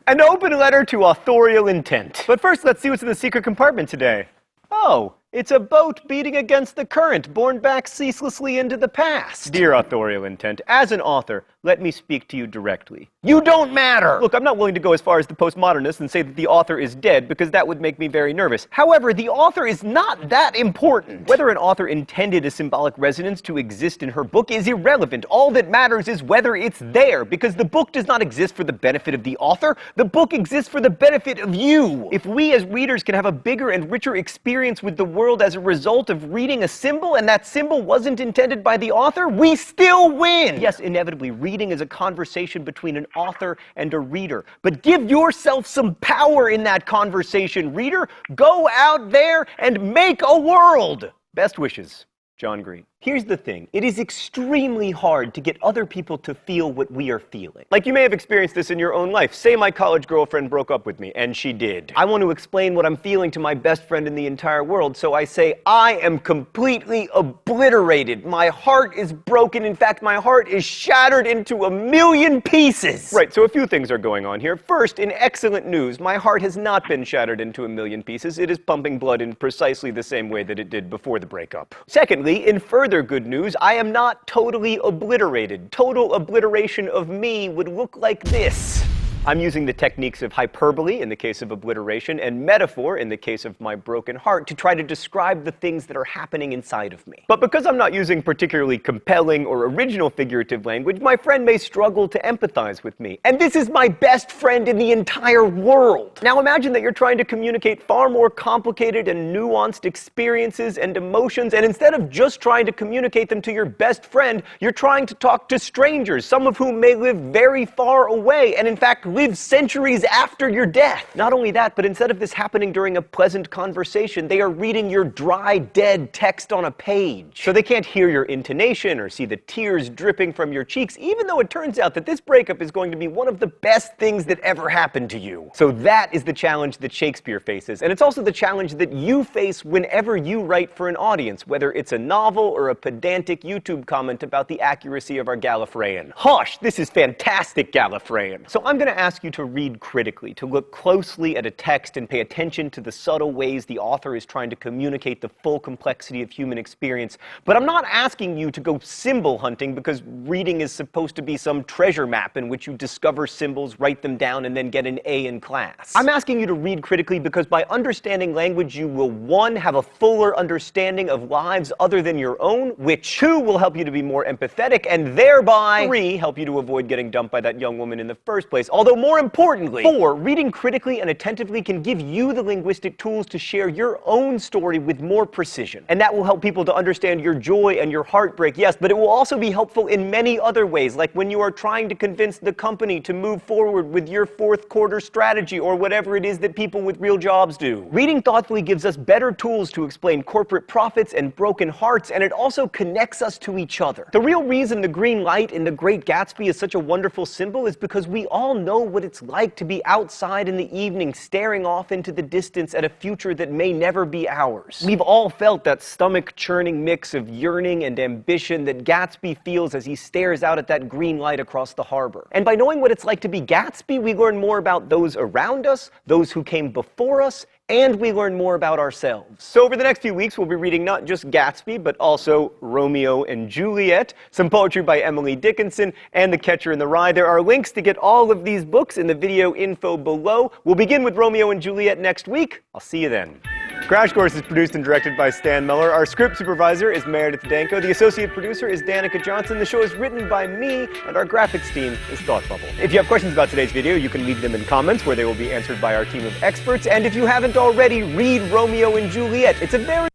An open letter to authorial intent. But first, let's see what's in the secret compartment today. Oh, it's a boat beating against the current, borne back ceaselessly into the past. Dear authorial intent, as an author, let me speak to you directly. You don't matter! Look, I'm not willing to go as far as the postmodernists and say that the author is dead, because that would make me very nervous. However, the author is not that important. Whether an author intended a symbolic resonance to exist in her book is irrelevant. All that matters is whether it's there, because the book does not exist for the benefit of the author. The book exists for the benefit of you. If we as readers can have a bigger and richer experience with the world as a result of reading a symbol, and that symbol wasn't intended by the author, we still win! Yes, inevitably, reading is a conversation between an author and a reader. But give yourself some power in that conversation, reader. Go out there and make a world! Best wishes, John Green. Here's the thing. It is extremely hard to get other people to feel what we are feeling. Like, you may have experienced this in your own life. Say my college girlfriend broke up with me, and she did. I want to explain what I'm feeling to my best friend in the entire world, so I say, I am completely obliterated. My heart is broken. In fact, my heart is shattered into 1,000,000 pieces. Right, so a few things are going on here. First, in excellent news, my heart has not been shattered into 1,000,000 pieces. It is pumping blood in precisely the same way that it did before the breakup. Secondly, in further good news, I am not totally obliterated. Total obliteration of me would look like this. I'm using the techniques of hyperbole in the case of obliteration and metaphor in the case of my broken heart to try to describe the things that are happening inside of me. But because I'm not using particularly compelling or original figurative language, my friend may struggle to empathize with me. And this is my best friend in the entire world. Now imagine that you're trying to communicate far more complicated and nuanced experiences and emotions, and instead of just trying to communicate them to your best friend, you're trying to talk to strangers, some of whom may live very far away, and in fact live centuries after your death. Not only that, but instead of this happening during a pleasant conversation, they are reading your dry, dead text on a page. So they can't hear your intonation or see the tears dripping from your cheeks, even though it turns out that this breakup is going to be one of the best things that ever happened to you. So that is the challenge that Shakespeare faces, and it's also the challenge that you face whenever you write for an audience, whether it's a novel or a pedantic YouTube comment about the accuracy of our Gallifreyan. Hush, this is fantastic Gallifreyan. So I'm going to ask you to read critically, to look closely at a text and pay attention to the subtle ways the author is trying to communicate the full complexity of human experience. But I'm not asking you to go symbol hunting, because reading is supposed to be some treasure map in which you discover symbols, write them down, and then get an A in class. I'm asking you to read critically because by understanding language, you will, 1, have a fuller understanding of lives other than your own, which 2, will help you to be more empathetic, and thereby 3, help you to avoid getting dumped by that young woman in the first place. Although more importantly, 4, reading critically and attentively can give you the linguistic tools to share your own story with more precision. And that will help people to understand your joy and your heartbreak, yes, but it will also be helpful in many other ways, like when you are trying to convince the company to move forward with your 4th quarter strategy or whatever it is that people with real jobs do. Reading thoughtfully gives us better tools to explain corporate profits and broken hearts, and it also connects us to each other. The real reason the green light in The Great Gatsby is such a wonderful symbol is because we all know what it's like to be outside in the evening staring off into the distance at a future that may never be ours. We've all felt that stomach-churning mix of yearning and ambition that Gatsby feels as he stares out at that green light across the harbor. And by knowing what it's like to be Gatsby, we learn more about those around us, those who came before us, and we learn more about ourselves. So over the next few weeks, we'll be reading not just Gatsby, but also Romeo and Juliet, some poetry by Emily Dickinson, and The Catcher in the Rye. There are links to get all of these books in the video info below. We'll begin with Romeo and Juliet next week. I'll see you then. Crash Course is produced and directed by Stan Muller. Our script supervisor is Meredith Danko. The associate producer is Danica Johnson. The show is written by me, and our graphics team is Thought Bubble. If you have questions about today's video, you can leave them in comments, where they will be answered by our team of experts. And if you haven't already, read Romeo and Juliet. It's a very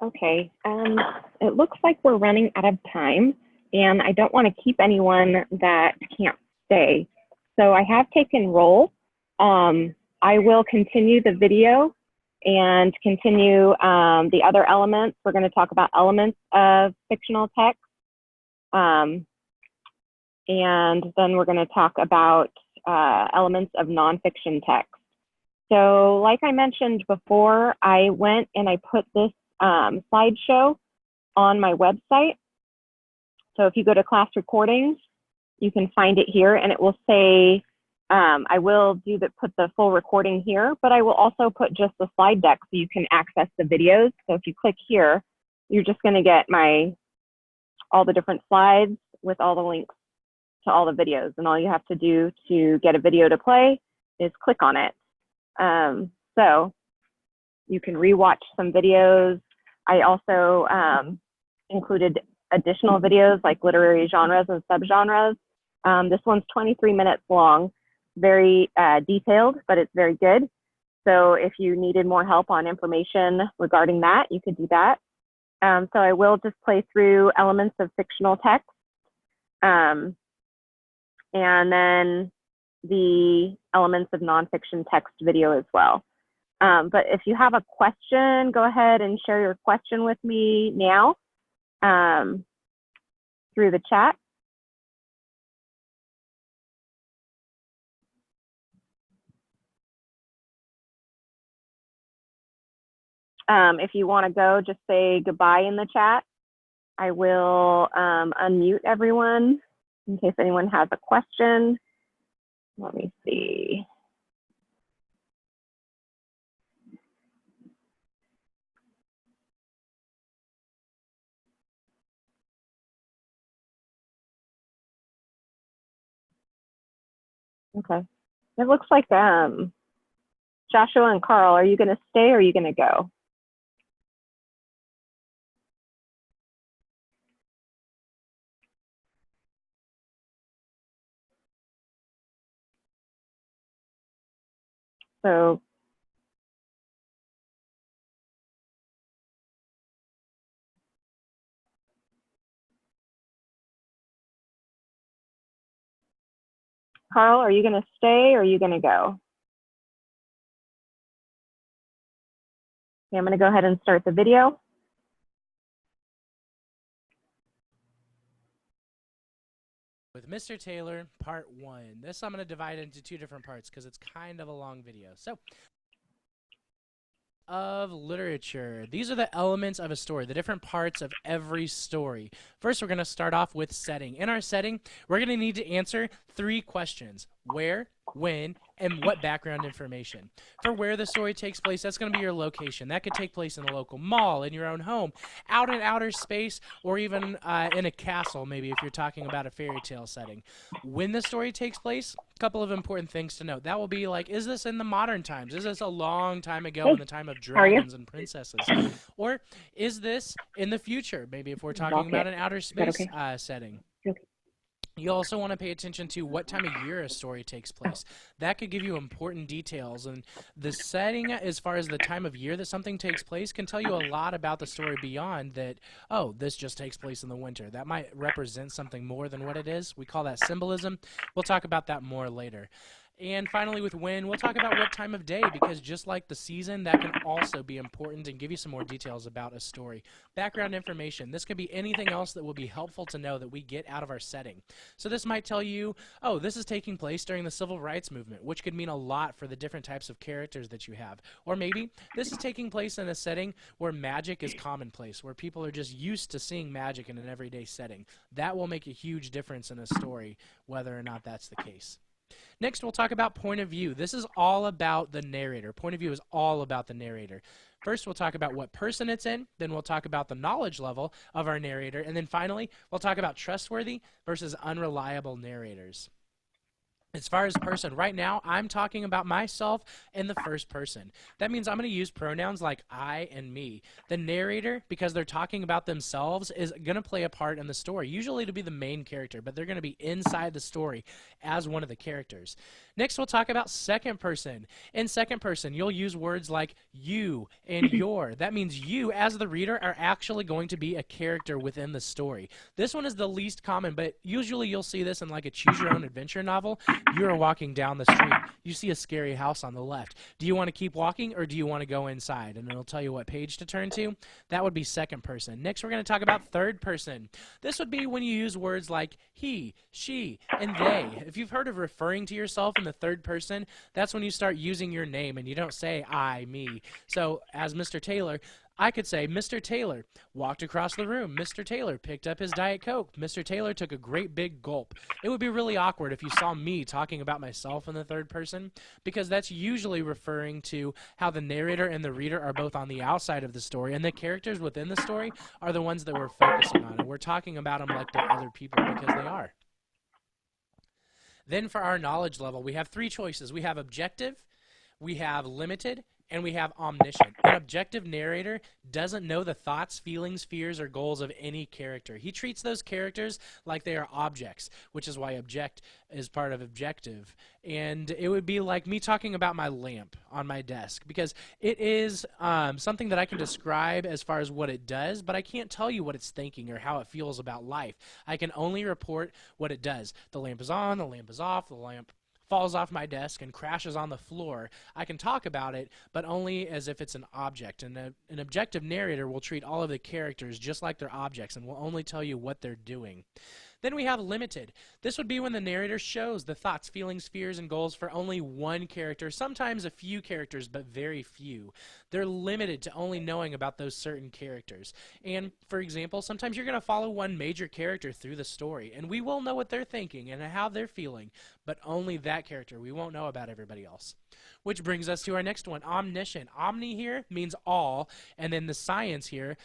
Okay, it looks like we're running out of time, and I don't want to keep anyone that can't stay. So I have taken roll. I will continue the video and continue the other elements. We're going to talk about elements of fictional text. And then we're going to talk about elements of nonfiction text. So like I mentioned before, I went and I put this slideshow on my website. So if you go to class recordings, you can find it here, and it will say, I will put the full recording here, but I will also put just the slide deck so you can access the videos. So if you click here, you're just going to get all the different slides with all the links to all the videos, and all you have to do to get a video to play is click on it. So you can rewatch some videos. I also included additional videos like literary genres and subgenres. This one's 23 minutes long, very detailed, but it's very good. So if you needed more help on information regarding that, you could do that. So I will just play through elements of fictional text, and then the elements of nonfiction text video as well. But if you have a question, go ahead and share your question with me now through the chat. If you want to go, just say goodbye in the chat. I will unmute everyone in case anyone has a question. Let me see. Okay. It looks like Joshua and Carl, are you going to stay or are you going to go? So Carl, are you going to stay or are you going to go? Okay, I'm going to go ahead and start the video. With Mr. Taylor, part 1. This I'm going to divide into 2 different parts because it's kind of a long video. So, of literature. These are the elements of a story, the different parts of every story. First, we're going to start off with setting. In our setting, we're going to need to answer 3 questions. Where, when, and what background information. For where the story takes place, that's going to be your location. That could take place in a local mall, in your own home, out in outer space, or even in a castle, maybe if you're talking about a fairy tale setting. When the story takes place, a couple of important things to note. That will be like, is this in the modern times? Is this a long time ago in the time of dragons and princesses? Or is this in the future, maybe if we're talking about an outer space setting? You also want to pay attention to what time of year a story takes place. That could give you important details. And the setting, as far as the time of year that something takes place, can tell you a lot about the story beyond that, oh, this just takes place in the winter. That might represent something more than what it is. We call that symbolism. We'll talk about that more later. And finally, with when, we'll talk about what time of day, because just like the season, that can also be important and give you some more details about a story. Background information. This could be anything else that will be helpful to know that we get out of our setting. So this might tell you, oh, this is taking place during the Civil Rights Movement, which could mean a lot for the different types of characters that you have. Or maybe this is taking place in a setting where magic is commonplace, where people are just used to seeing magic in an everyday setting. That will make a huge difference in a story, whether or not that's the case. Next, we'll talk about point of view. This is all about the narrator. Point of view is all about the narrator. First, we'll talk about what person it's in. Then we'll talk about the knowledge level of our narrator. And then finally, we'll talk about trustworthy versus unreliable narrators. As far as person, right now, I'm talking about myself in the first person. That means I'm going to use pronouns like I and me. The narrator, because they're talking about themselves, is going to play a part in the story, usually to be the main character, but they're going to be inside the story as one of the characters. Next, we'll talk about second person. In second person, you'll use words like you and your. That means you, as the reader, are actually going to be a character within the story. This one is the least common, but usually you'll see this in like a choose-your-own-adventure novel. You are walking down the street. You see a scary house on the left. Do you want to keep walking or do you want to go inside? And it'll tell you what page to turn to. That would be second person. Next, we're going to talk about third person. This would be when you use words like he, she, and they. If you've heard of referring to yourself in the third person, that's when you start using your name and you don't say I, me. So as Mr. Taylor, I could say, Mr. Taylor walked across the room. Mr. Taylor picked up his Diet Coke. Mr. Taylor took a great big gulp. It would be really awkward if you saw me talking about myself in the third person, because that's usually referring to how the narrator and the reader are both on the outside of the story, and the characters within the story are the ones that we're focusing on, and we're talking about them like they're other people because they are. Then for our knowledge level, we have three choices. We have objective, we have limited, and we have omniscient. An objective narrator doesn't know the thoughts, feelings, fears, or goals of any character. He treats those characters like they are objects, which is why object is part of objective. And it would be like me talking about my lamp on my desk, because it is something that I can describe as far as what it does, but I can't tell you what it's thinking or how it feels about life. I can only report what it does. The lamp is on, the lamp is off, the lamp falls off my desk and crashes on the floor. I can talk about it, but only as if it's an object. And an objective narrator will treat all of the characters just like they're objects and will only tell you what they're doing. Then we have limited. This would be when the narrator shows the thoughts, feelings, fears, and goals for only one character, sometimes a few characters, but very few. They're limited to only knowing about those certain characters. And, for example, sometimes you're going to follow one major character through the story, and we will know what they're thinking and how they're feeling, but only that character. We won't know about everybody else. Which brings us to our next one, omniscient. Omni here means all, and then the science here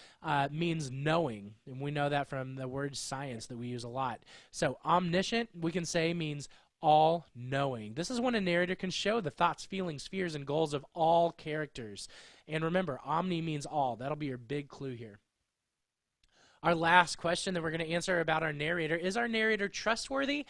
means knowing. And we know that from the word science that we use a lot. So omniscient, we can say, means all-knowing. This is when a narrator can show the thoughts, feelings, fears, and goals of all characters. And remember, omni means all. That'll be your big clue here. Our last question that we're going to answer about our narrator, is our narrator trustworthy?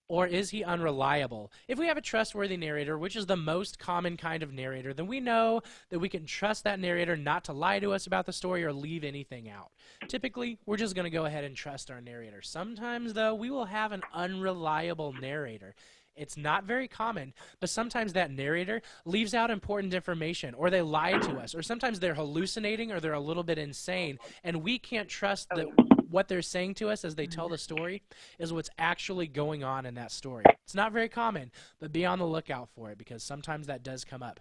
Or is he unreliable? If we have a trustworthy narrator, which is the most common kind of narrator, then we know that we can trust that narrator not to lie to us about the story or leave anything out. Typically, we're just going to go ahead and trust our narrator. Sometimes, though, we will have an unreliable narrator. It's not very common, but sometimes that narrator leaves out important information, or they lie to us, or sometimes they're hallucinating or they're a little bit insane, and we can't trust that what they're saying to us as they tell the story is what's actually going on in that story. It's not very common, but be on the lookout for it, because sometimes that does come up.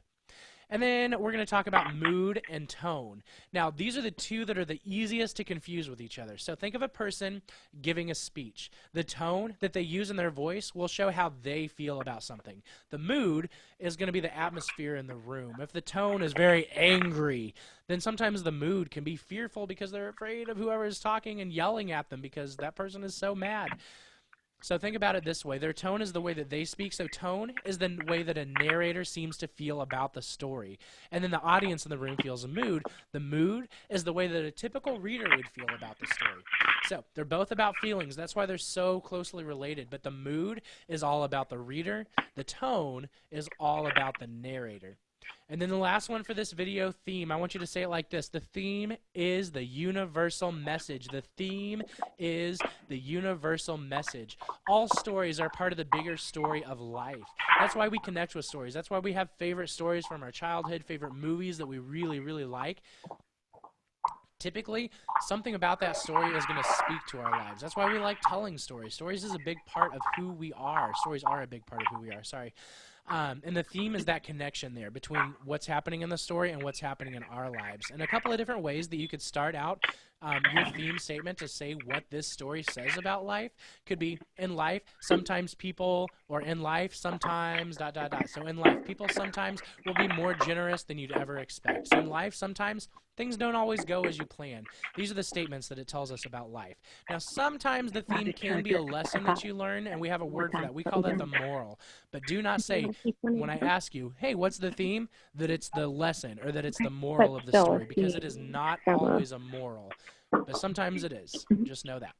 And then we're going to talk about mood and tone. Now, these are the two that are the easiest to confuse with each other. So think of a person giving a speech. The tone that they use in their voice will show how they feel about something. The mood is going to be the atmosphere in the room. If the tone is very angry, then sometimes the mood can be fearful because they're afraid of whoever is talking and yelling at them because that person is so mad. So think about it this way. Their tone is the way that they speak. So tone is the way that a narrator seems to feel about the story. And then the audience in the room feels a mood. The mood is the way that a typical reader would feel about the story. So they're both about feelings. That's why they're so closely related. But the mood is all about the reader. The tone is all about the narrator. And then the last one for this video, theme. I want you to say it like this. The theme is the universal message. The theme is the universal message. All stories are part of the bigger story of life. That's why we connect with stories. That's why we have favorite stories from our childhood, favorite movies that we really, really like. Typically, something about that story is going to speak to our lives. That's why we like telling stories. Stories is a big part of who we are. Stories are a big part of who we are. Sorry. And the theme is that connection there between what's happening in the story and what's happening in our lives. And a couple of different ways that you could start out your theme statement to say what this story says about life. Could be in life, sometimes people, or in life, sometimes, ... So in life, people sometimes will be more generous than you'd ever expect. So in life, sometimes things don't always go as you plan. These are the statements that it tells us about life. Now, sometimes the theme can be a lesson that you learn, and we have a word for that. We call that the moral. But do not say, when I ask you, hey, what's the theme, that it's the lesson or that it's the moral of the story, because it is not always a moral. But sometimes it is. Just know that.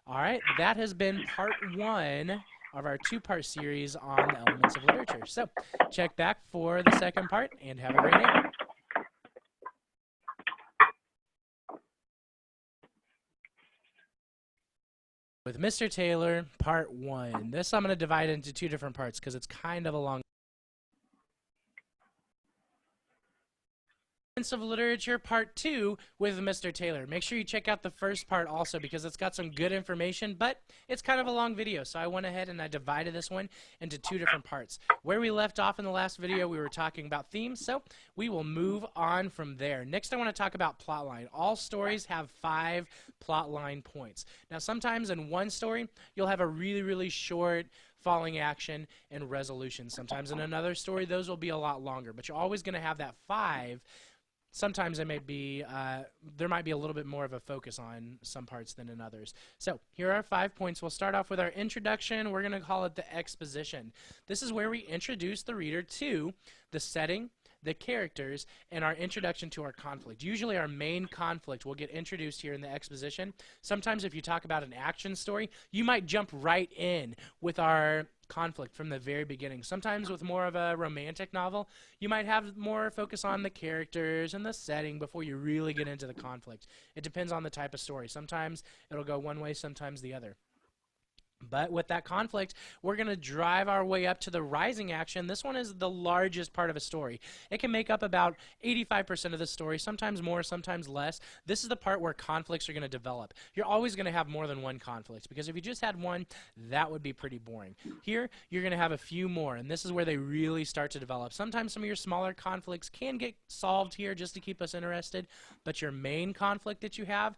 All right, that has been part 1 of our 2-part series on the elements of literature. So check back for the second part, and have a great day. With Mr. Taylor, part 1. This I'm going to divide into 2 different parts because it's kind of a long. Of Literature Part 2 with Mr. Taylor. Make sure you check out the first part also because it's got some good information, but it's kind of a long video, so I went ahead and I divided this one into 2 different parts. Where we left off in the last video, we were talking about themes, so we will move on from there. Next, I want to talk about plotline. All stories have 5 plotline points. Now, sometimes in one story, you'll have a really, really short falling action and resolution. Sometimes in another story, those will be a lot longer, but you're always going to have that 5. Sometimes it may be, there might be a little bit more of a focus on some parts than in others. So here are 5 points. We'll start off with our introduction. We're going to call it the exposition. This is where we introduce the reader to the setting, the characters, and our introduction to our conflict. Usually our main conflict will get introduced here in the exposition. Sometimes if you talk about an action story, you might jump right in with our conflict from the very beginning. Sometimes with more of a romantic novel, you might have more focus on the characters and the setting before you really get into the conflict. It depends on the type of story. Sometimes it'll go one way, sometimes the other. But with that conflict, we're going to drive our way up to the rising action. This one is the largest part of a story. It can make up about 85% of the story, sometimes more, sometimes less. This is the part where conflicts are going to develop. You're always going to have more than one conflict, because if you just had one, that would be pretty boring. Here, you're going to have a few more, and this is where they really start to develop. Sometimes some of your smaller conflicts can get solved here just to keep us interested, but your main conflict that you have,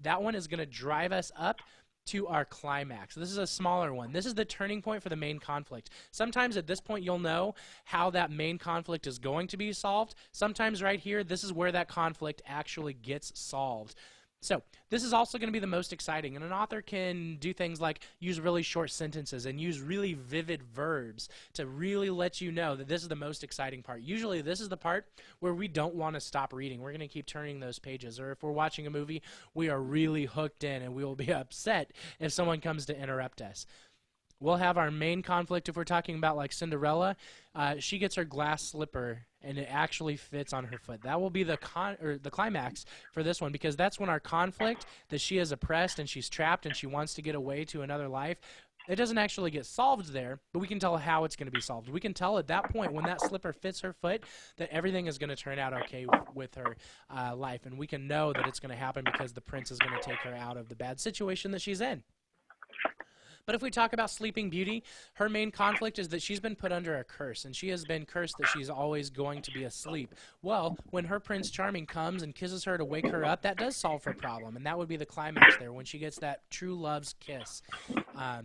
that one is going to drive us up to our climax. This is a smaller one. This is the turning point for the main conflict. Sometimes at this point you'll know how that main conflict is going to be solved. Sometimes right here, this is where that conflict actually gets solved. So this is also going to be the most exciting, and an author can do things like use really short sentences and use really vivid verbs to really let you know that this is the most exciting part. Usually this is the part where we don't want to stop reading. We're going to keep turning those pages, or if we're watching a movie, we are really hooked in and we will be upset if someone comes to interrupt us. We'll have our main conflict if we're talking about like Cinderella. She gets her glass slipper and it actually fits on her foot. That will be the climax for this one, because that's when our conflict that she is oppressed and she's trapped and she wants to get away to another life, it doesn't actually get solved there, but we can tell how it's going to be solved. We can tell at that point when that slipper fits her foot that everything is going to turn out okay with her life, and we can know that it's going to happen because the prince is going to take her out of the bad situation that she's in. But if we talk about Sleeping Beauty, her main conflict is that she's been put under a curse, and she has been cursed that she's always going to be asleep. Well, when her Prince Charming comes and kisses her to wake her up, that does solve her problem, and that would be the climax there. When she gets that true love's kiss,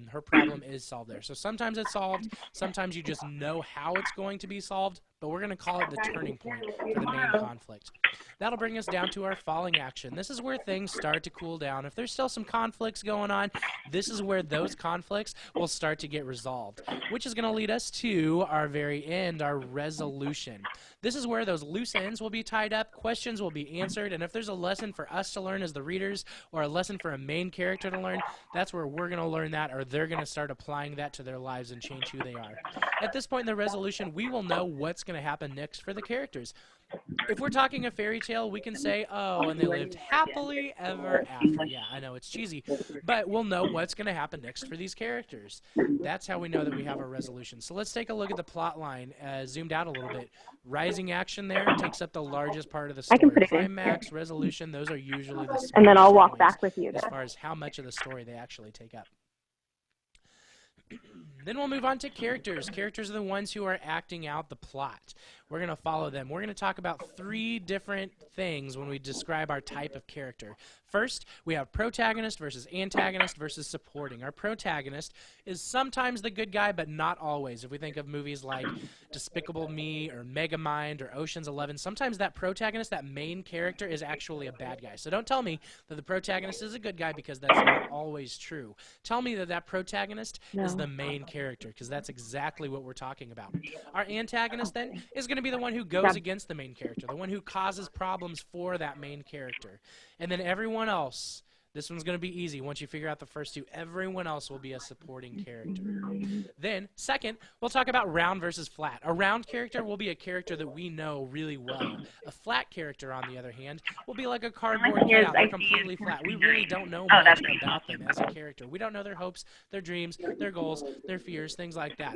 her problem is solved there. So sometimes it's solved, sometimes you just know how it's going to be solved, but we're going to call it the turning point for the main conflict. That'll bring us down to our falling action. This is where things start to cool down. If there's still some conflicts going on, this is where those conflicts will start to get resolved, which is going to lead us to our very end, our resolution. This is where those loose ends will be tied up, questions will be answered, and if there's a lesson for us to learn as the readers or a lesson for a main character to learn, that's where we're going to learn that, or they're going to start applying that to their lives and change who they are. At this point in the resolution, we will know what's going to happen next for the characters. If we're talking a fairy tale, we can say, oh, and they lived happily ever after. Yeah, I know it's cheesy, but we'll know what's going to happen next for these characters. That's how we know that we have a resolution. So let's take a look at the plot line, zoomed out a little bit. Rising action there takes up the largest part of the story. Climax, resolution, those are usually the smallest, and then I'll walk back with you as far as how much of the story they actually take up. Then we'll move on to characters. Characters are the ones who are acting out the plot. We're going to follow them. We're going to talk about 3 different things when we describe our type of character. First, we have protagonist versus antagonist versus supporting. Our protagonist is sometimes the good guy, but not always. If we think of movies like Despicable Me or Megamind or Ocean's 11, sometimes that protagonist, that main character, is actually a bad guy. So don't tell me that the protagonist is a good guy, because that's not always true. Tell me that that protagonist is the main character, because that's exactly what we're talking about. Our antagonist, then, is going to be the one who goes against the main character, the one who causes problems for that main character. And then everyone else, this one's going to be easy. Once you figure out the first 2, everyone else will be a supporting character. Then, second, we'll talk about round versus flat. A round character will be a character that we know really well. A flat character, on the other hand, will be like a cardboard cutout. They're completely flat. We really don't know much about them as a character. We don't know their hopes, their dreams, their goals, their fears, things like that,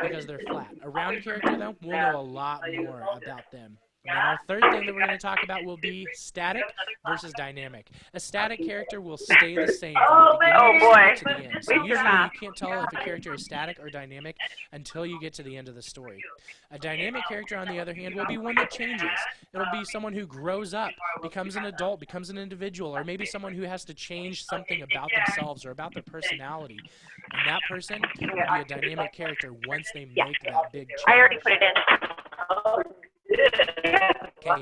because they're flat. A round character, though, we'll know a lot more about them. And then our third thing that we're going to talk about will be static versus dynamic. A static character will stay the same from the beginning of the story to the end. So usually you can't tell if a character is static or dynamic until you get to the end of the story. A dynamic character, on the other hand, will be one that changes. It'll be someone who grows up, becomes an adult, becomes an individual, or maybe someone who has to change something about themselves or about their personality. And that person will be a dynamic character once they make that big change. I already put it in. Okay.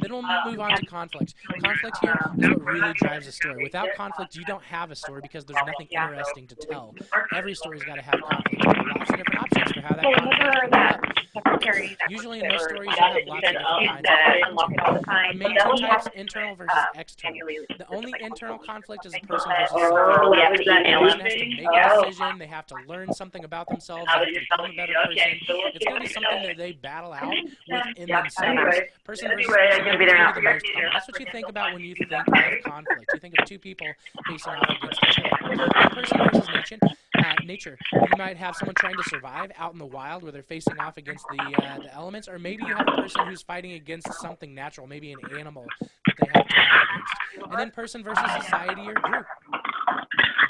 Then we'll move on to conflict. Conflict here is what really drives a story. Without conflict, you don't have a story, because there's nothing interesting to tell. Every story's got to have conflict. There are lots of different options for how that conflict comes up. Usually in most stories, you have lots of different kinds of conflict. Our main 2 types, internal versus external. The only internal conflict is a person versus something. The person has to make a decision. They have to learn something about themselves. They have to become a better person. It's going to be something that they battle out within themselves. Person versus person is going to be the most common. That's what you think about when you think of conflict. You think of 2 people facing off against each other. Then person versus nature. You might have someone trying to survive out in the wild where they're facing off against the elements, or maybe you have a person who's fighting against something natural, maybe an animal that they have to fight against. And then person versus society or group.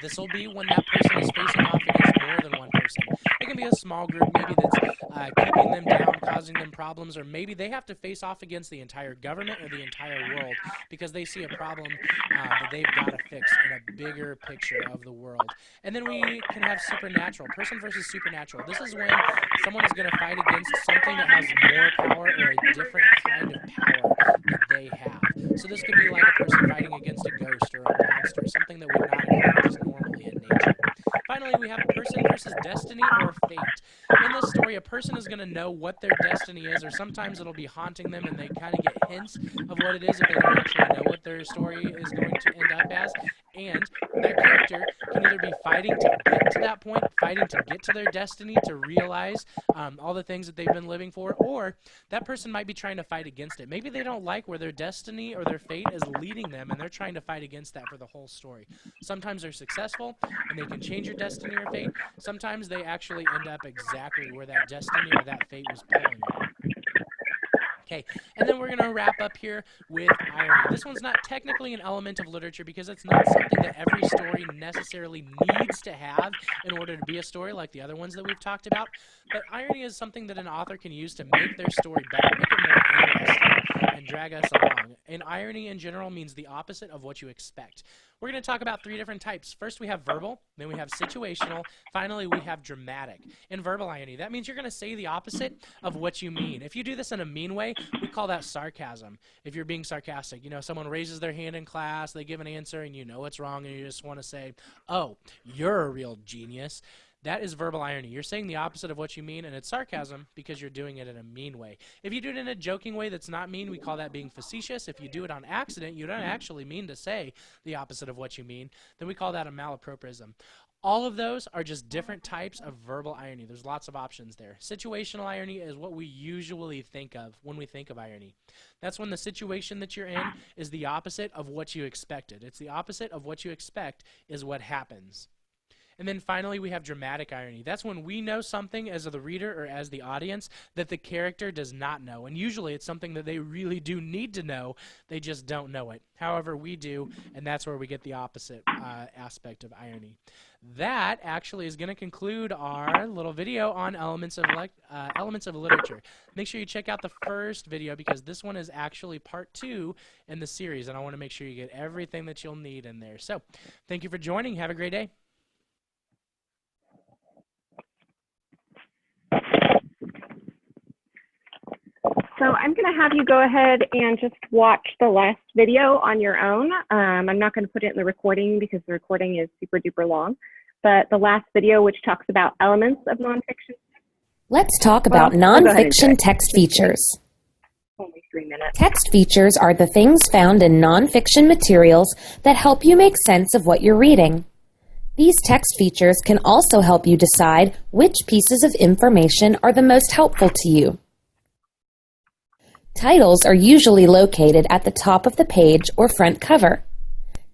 This will be when that person is facing off against more than one person. It can be a small group, maybe that's keeping them down, causing them problems, or maybe they have to face off against the entire government or the entire world because they see a problem that they've got to fix in a bigger picture of the world. And then we can have supernatural, person versus supernatural. This is when someone is going to fight against something that has more power or a different kind of power that they have. So this could be like a person fighting against a ghost or a monster, something that would not occur just normally in nature. Finally, we have person versus destiny or fate. In this story, a person is going to know what their destiny is, or sometimes it'll be haunting them and they kind of get hints of what it is if they don't actually know what their story is going to end up as. And that character can either be fighting to get to that point, fighting to get to their destiny, to realize all the things that they've been living for, or that person might be trying to fight against it. Maybe they don't like where their destiny or their fate is leading them, and they're trying to fight against that for the whole story. Sometimes they're successful, and they can change your destiny or fate. Sometimes they actually end up exactly where that destiny or that fate was pulling them. Okay, and then we're going to wrap up here with irony. This one's not technically an element of literature because it's not something that every story necessarily needs to have in order to be a story like the other ones that we've talked about. But irony is something that an author can use to make their story better, make it more interesting, and drag us along. And irony in general means the opposite of what you expect. We're going to talk about 3 different types. First, we have verbal, then we have situational, finally, we have dramatic. In verbal irony, that means you're going to say the opposite of what you mean. If you do this in a mean way, we call that sarcasm. If you're being sarcastic, you know, someone raises their hand in class, they give an answer, and you know it's wrong, and you just want to say, oh, you're a real genius. That is verbal irony. You're saying the opposite of what you mean, and it's sarcasm because you're doing it in a mean way. If you do it in a joking way that's not mean, we call that being facetious. If you do it on accident, you don't actually mean to say the opposite of what you mean, then we call that a malapropism. All of those are just different types of verbal irony. There's lots of options there. Situational irony is what we usually think of when we think of irony. That's when the situation that you're in is the opposite of what you expected. It's the opposite of what you expect is what happens. And then finally, we have dramatic irony. That's when we know something as the reader or as the audience that the character does not know. And usually it's something that they really do need to know. They just don't know it. However, we do, and that's where we get the opposite aspect of irony. That actually is going to conclude our little video on elements of literature. Make sure you check out the first video because this one is actually part 2 in the series, and I want to make sure you get everything that you'll need in there. So thank you for joining. Have a great day. So I'm going to have you go ahead and just watch the last video on your own. I'm not going to put it in the recording because the recording is super duper long, but the last video, which talks about elements of nonfiction. Let's talk about nonfiction text features. Only 3 minutes. Text features are the things found in nonfiction materials that help you make sense of what you're reading. These text features can also help you decide which pieces of information are the most helpful to you. Titles are usually located at the top of the page or front cover.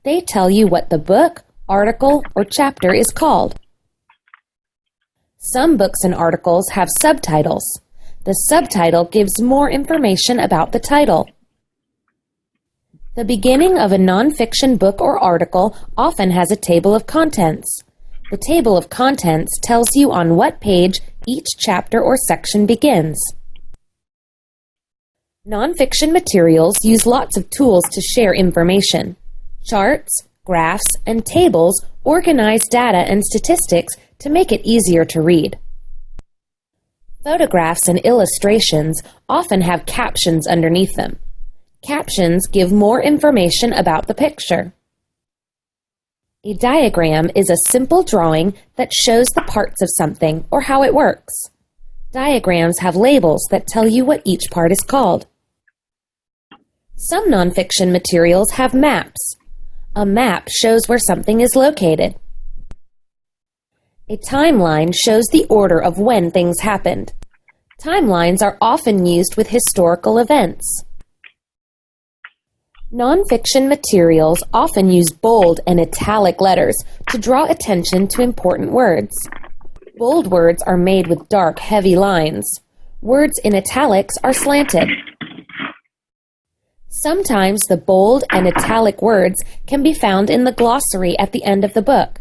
They tell you what the book, article, or chapter is called. Some books and articles have subtitles. The subtitle gives more information about the title. The beginning of a nonfiction book or article often has a table of contents. The table of contents tells you on what page each chapter or section begins. Nonfiction materials use lots of tools to share information. Charts, graphs, and tables organize data and statistics to make it easier to read. Photographs and illustrations often have captions underneath them. Captions give more information about the picture. A diagram is a simple drawing that shows the parts of something or how it works. Diagrams have labels that tell you what each part is called. Some nonfiction materials have maps. A map shows where something is located. A timeline shows the order of when things happened. Timelines are often used with historical events. Nonfiction materials often use bold and italic letters to draw attention to important words. Bold words are made with dark, heavy lines. Words in italics are slanted. Sometimes the bold and italic words can be found in the glossary at the end of the book.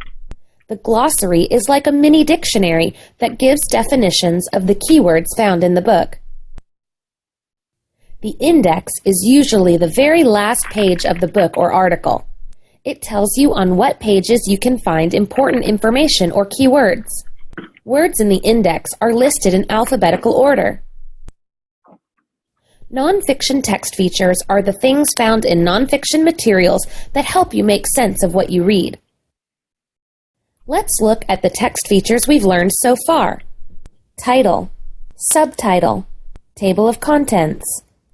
The glossary is like a mini dictionary that gives definitions of the keywords found in the book. The index is usually the very last page of the book or article. It tells you on what pages you can find important information or keywords. Words in the index are listed in alphabetical order. Nonfiction text features are the things found in nonfiction materials that help you make sense of what you read. Let's look at the text features we've learned so far. Title, subtitle, table of contents,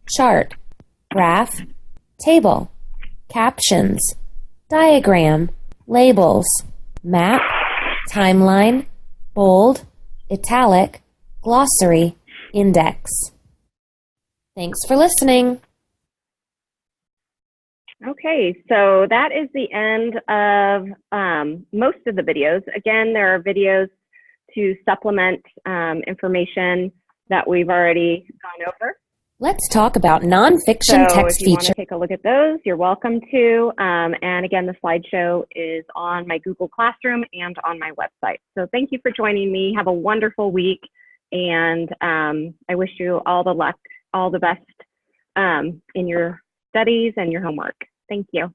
chart, graph, table, captions, diagram, labels, map, timeline, bold, italic, glossary, index. Thanks for listening. Okay, so that is the end of most of the videos. Again, there are videos to supplement information that we've already gone over. Let's talk about nonfiction text features. If you want to features. take a look at those, you're welcome to. And again, the slideshow is on my Google Classroom and on my website. So thank you for joining me. Have a wonderful week. And I wish you all the luck, all the best in your studies and your homework. Thank you.